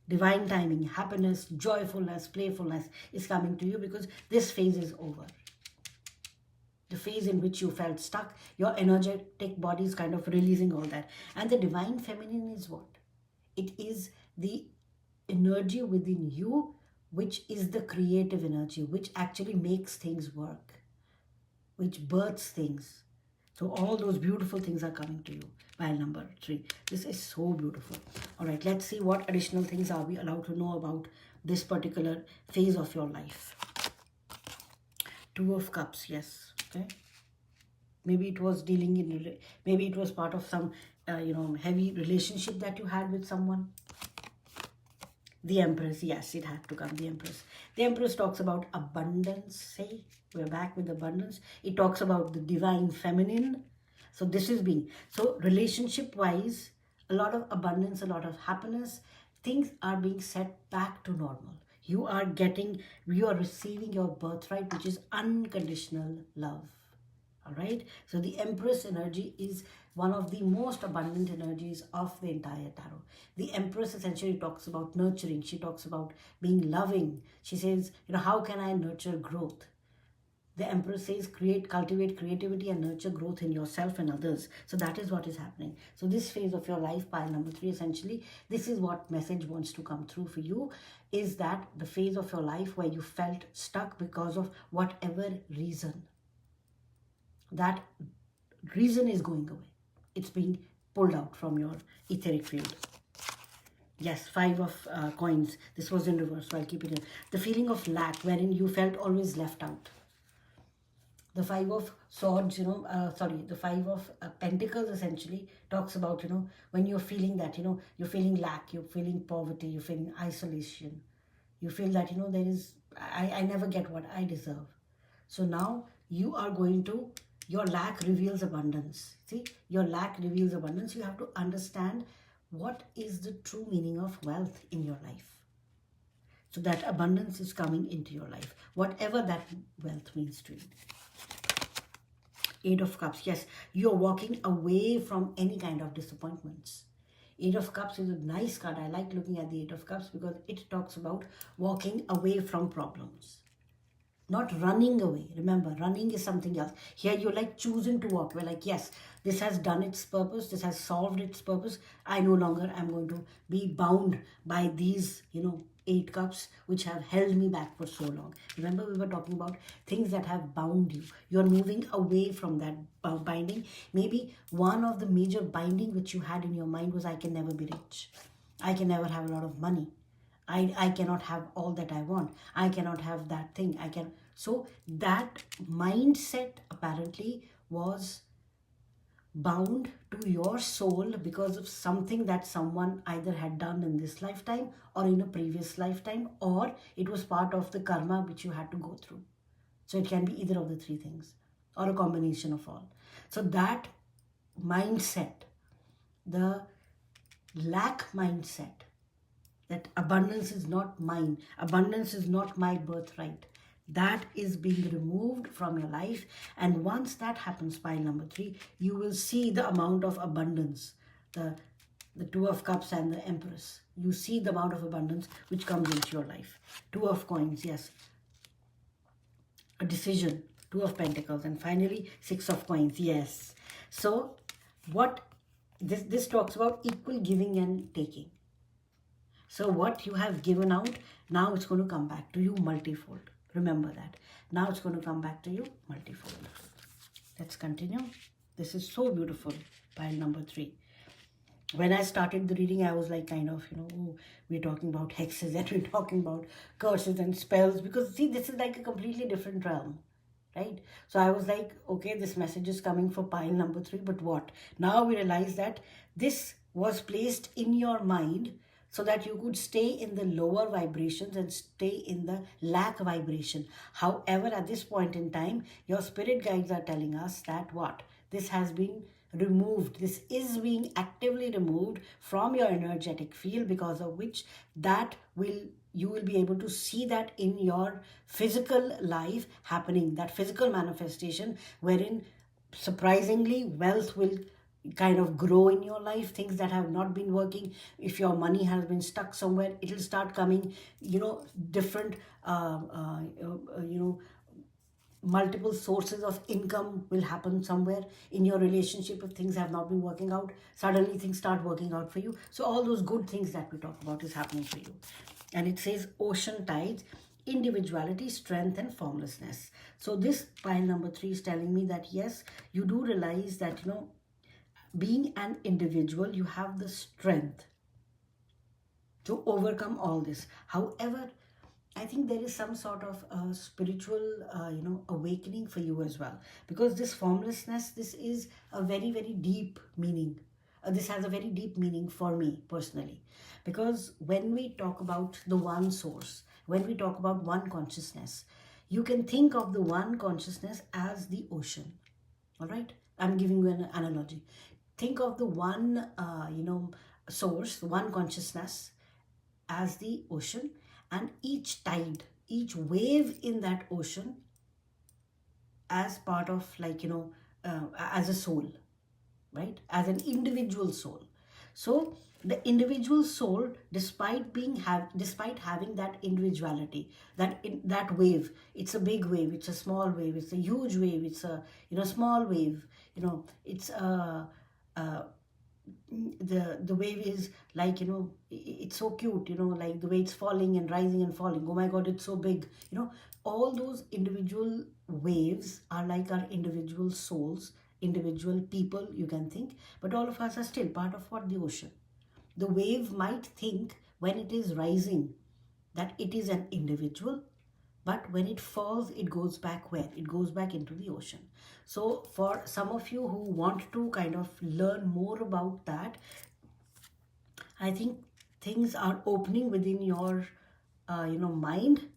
divine timing, happiness, joyfulness, playfulness is coming to you because this phase is over. The phase in which you felt stuck, your energetic body is kind of releasing all that. And the divine feminine is what? It is the energy within you, which is the creative energy, which actually makes things work, which births things. So all those beautiful things are coming to you. Pile number 3. This is so beautiful. All right, let's see what additional things are we allowed to know about this particular phase of your life. 2 of Cups, yes. Okay. Maybe it was dealing in, maybe it was part of some, heavy relationship that you had with someone. The Empress, yes, it had to come, the Empress. The Empress talks about abundance, say, we're back with abundance. It talks about the divine feminine. So this is being, so relationship-wise, a lot of abundance, a lot of happiness, things are being set back to normal. You are receiving your birthright, which is unconditional love. All right. So the Empress energy is one of the most abundant energies of the entire tarot. The Empress essentially talks about nurturing. She talks about being loving. She says, how can I nurture growth? The Empress says, cultivate creativity and nurture growth in yourself and others. So that is what is happening. So this phase of your life, pile number 3, essentially, this is what message wants to come through for you, is that the phase of your life where you felt stuck because of whatever reason. That reason is going away. It's being pulled out from your etheric field. Yes, five of coins. This was in reverse, so I'll keep it in. The feeling of lack, wherein you felt always left out. The five of swords, sorry, the five of pentacles essentially talks about, when you're feeling that, you're feeling lack, you're feeling poverty, you're feeling isolation. You feel that, there is, I never get what I deserve. So now you are going to, your lack reveals abundance. See, your lack reveals abundance. You have to understand what is the true meaning of wealth in your life. So that abundance is coming into your life, whatever that wealth means to you. Eight of Cups. Yes, you're walking away from any kind of disappointments. Eight of Cups is a nice card. I like looking at the Eight of Cups because it talks about walking away from problems. Not running away. Remember, running is something else. Here you're like choosing to walk. We're like, yes, this has done its purpose. This has solved its purpose. I no longer am going to be bound by these, eight cups which have held me back for so long. Remember, we were talking about things that have bound you. You're moving away from that binding. Maybe one of the major binding which you had in your mind was, I can never be rich. I can never have a lot of money. I cannot have all that I want. I cannot have that thing. So that mindset apparently was bound to your soul because of something that someone either had done in this lifetime or in a previous lifetime, or it was part of the karma which you had to go through. So it can be either of the three things or a combination of all. So that mindset, the lack mindset, that abundance is not mine, abundance is not my birthright, that is being removed from your life. And once that happens, pile number 3, you will see the amount of abundance, the Two of Cups and the Empress. You see the amount of abundance which comes into your life. Two of Coins, yes, a decision. Two of Pentacles, and finally Six of Coins. Yes. So what this talks about, equal giving and taking. So what you have given out, now it's going to come back to you multifold. Remember that. Now it's going to come back to you multifold. Let's continue. This is so beautiful. Pile number 3. When I started the reading, I was like kind of, oh, we're talking about hexes and we're talking about curses and spells. Because see, this is like a completely different realm. Right? So I was like, okay, this message is coming for pile number 3. But what? Now we realize that this was placed in your mind so that you could stay in the lower vibrations and stay in the lack vibration. However, at this point in time, your spirit guides are telling us that what? This has been removed. This is being actively removed from your energetic field, because of which you will be able to see that in your physical life happening, that physical manifestation wherein surprisingly wealth will kind of grow in your life. Things that have not been working, if your money has been stuck somewhere, it will start coming, different multiple sources of income will happen somewhere in your relationship. If things have not been working out, suddenly things start working out for you. So all those good things that we talk about is happening for you. And it says ocean tides, individuality, strength and formlessness. So this pile number 3 is telling me that yes, you do realize that being an individual, you have the strength to overcome all this. However, I think there is some sort of spiritual, awakening for you as well. Because this formlessness, this is a very, very deep meaning. This has a very deep meaning for me personally. Because when we talk about the one source, when we talk about one consciousness, you can think of the one consciousness as the ocean. All right? I'm giving you an analogy. Think of the one, source, the one consciousness as the ocean, and each tide, each wave in that ocean as part of as a soul, right? As an individual soul. So the individual soul, despite having that individuality, that wave, it's a big wave, it's a small wave, it's a huge wave, it's a small wave, it's a the wave is like, it's so cute, like the way it's falling and rising and falling. Oh my God, it's so big. All those individual waves are like our individual souls, individual people, you can think. But all of us are still part of what? The ocean. The wave might think when it is rising that it is an individual, but when it falls, it goes back where? It goes back into the ocean. So for some of you who want to kind of learn more about that, I think things are opening within your, mind,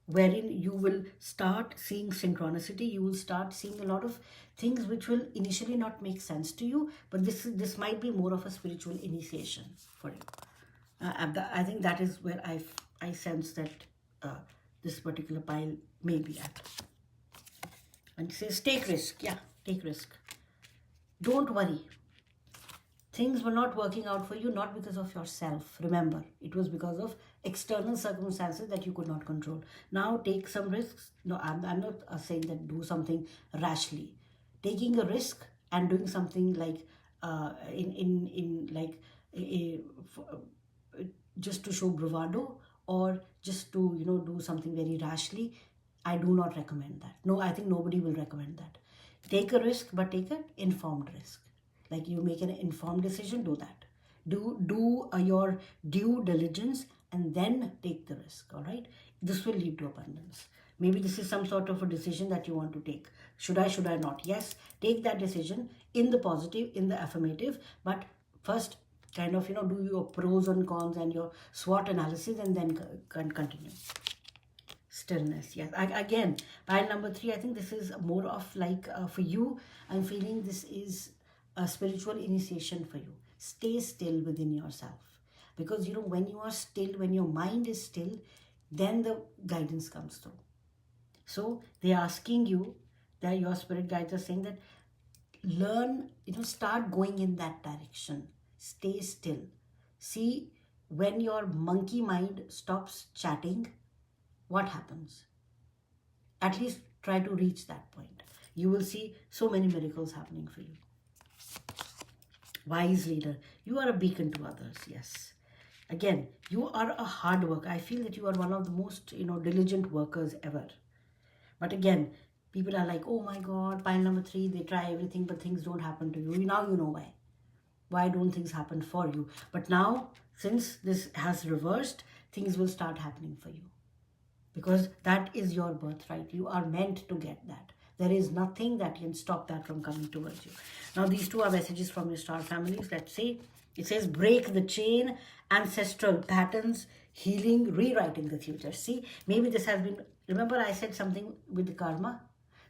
wherein you will start seeing synchronicity. You will start seeing a lot of things which will initially not make sense to you, but this might be more of a spiritual initiation for you. I think that is where I sense that this particular pile may be at. And it says take risk. Yeah, take risk. Don't worry. Things were not working out for you, not because of yourself. Remember, it was because of external circumstances that you could not control. Now take some risks. No, I'm not saying that do something rashly. Taking a risk and doing something like in like just to show bravado, or just to do something very rashly, I do not recommend that. No, I think nobody will recommend that. Take a risk, but take an informed risk. Like you make an informed decision, do that. Do your due diligence and then take the risk, all right? This will lead to abundance. Maybe this is some sort of a decision that you want to take. Should I not? Yes, take that decision in the positive, in the affirmative, but first kind of, do your pros and cons and your SWOT analysis, and then continue. Stillness. Yes. Again, pile number 3, I think this is more of like for you, I'm feeling this is a spiritual initiation for you. Stay still within yourself, because when you are still, when your mind is still, then the guidance comes through. So they're asking you, that your spirit guides are saying that learn, start going in that direction. Stay still. See, when your monkey mind stops chatting, what happens? At least try to reach that point. You will see so many miracles happening for you. Wise leader, you are a beacon to others. Yes. Again, you are a hard worker. I feel that you are one of the most, diligent workers ever. But again, people are like, oh my God, pile number 3, they try everything, but things don't happen to you. Now you know why. Why don't things happen for you? But now, since this has reversed, things will start happening for you. Because that is your birthright. You are meant to get that. There is nothing that can stop that from coming towards you. Now, these 2 are messages from your star families. Let's see. It says, break the chain, ancestral patterns, healing, rewriting the future. See, maybe this has been, remember I said something with the karma?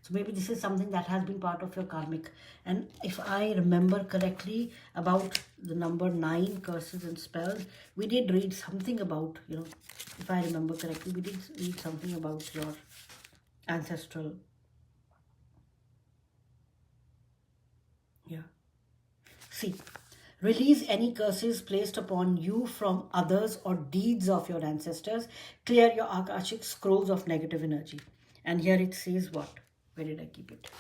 So maybe this is something that has been part of your karmic. And if I remember correctly about the number 9, curses and spells, we did read something about, if I remember correctly, we did read something about your ancestral. Yeah. See, release any curses placed upon you from others or deeds of your ancestors. Clear your Akashic scrolls of negative energy. And here it says what? Where did I keep it?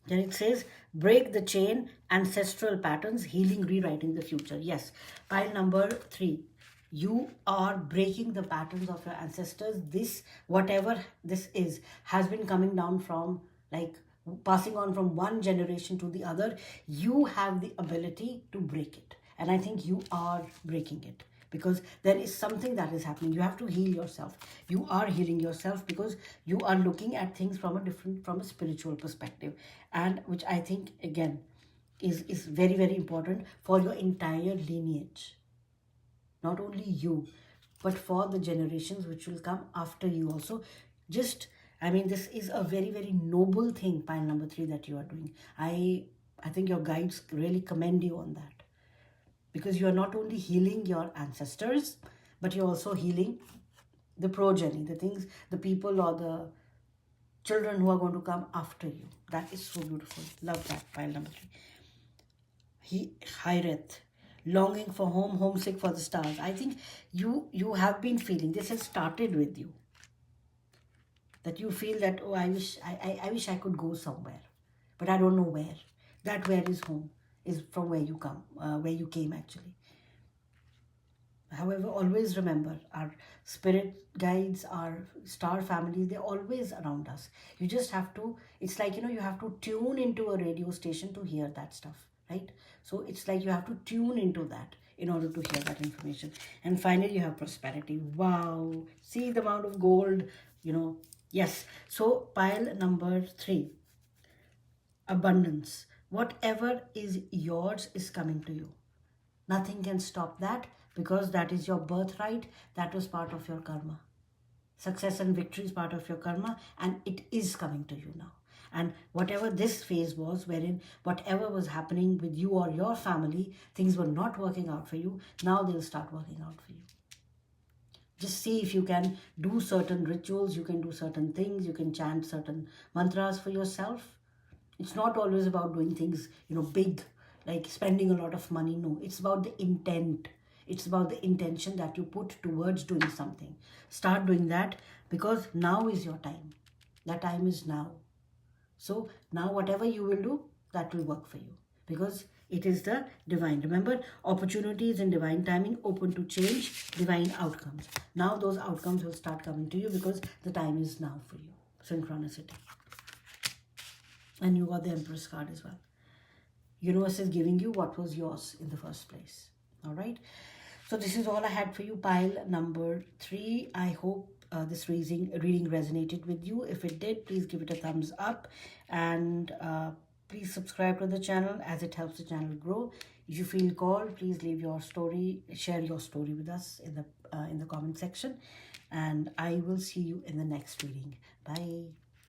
Then it says, break the chain, ancestral patterns, healing, rewriting the future. Yes, pile number 3. You are breaking the patterns of your ancestors. This, whatever this is, has been coming down from, like, passing on from one generation to the other. You have the ability to break it. And I think you are breaking it. Because there is something that is happening. You have to heal yourself. You are healing yourself because you are looking at things from a spiritual perspective. And which I think, again, is very, very important for your entire lineage. Not only you, but for the generations which will come after you also. This is a very, very noble thing, pile number 3, that you are doing. I think your guides really commend you on that. Because you are not only healing your ancestors, but you're also healing the progeny, the people or the children who are going to come after you. That is so beautiful. Love that, pile number 3. Hireth, longing for home, homesick for the stars. I think you have been feeling, this has started with you. That you feel that, oh, I wish I could go somewhere, but I don't know where. That where is home. Is from where you come, where you came actually. However, always remember, our spirit guides, our star families, they're always around us. You just have to, it's like, you have to tune into a radio station to hear that stuff, right? So it's like you have to tune into that. in order to hear that information. And finally, you have prosperity. Wow. See the amount of gold, you know. Yes. So pile number 3, abundance. Whatever is yours is coming to you. Nothing can stop that, because that is your birthright. That was part of your karma. Success and victory is part of your karma, and it is coming to you now. And whatever this phase was, wherein whatever was happening with you or your family, things were not working out for you, now they'll start working out for you. Just see if you can do certain rituals, you can do certain things, you can chant certain mantras for yourself. It's not always about doing things, big, like spending a lot of money. No, it's about the intent. It's about the intention that you put towards doing something. Start doing that, because now is your time. That time is now. So now whatever you will do, that will work for you, because it is the divine. Remember, opportunities in divine timing, open to change, divine outcomes. Now those outcomes will start coming to you, because the time is now for you. Synchronicity. And you got the Empress card as well. Universe is giving you what was yours in the first place. All right. So this is all I had for you. Pile number 3. I hope this reading resonated with you. If it did, please give it a thumbs up, and please subscribe to the channel, as it helps the channel grow. If you feel called, please leave your story, share your story with us in the comment section, and I will see you in the next reading. Bye.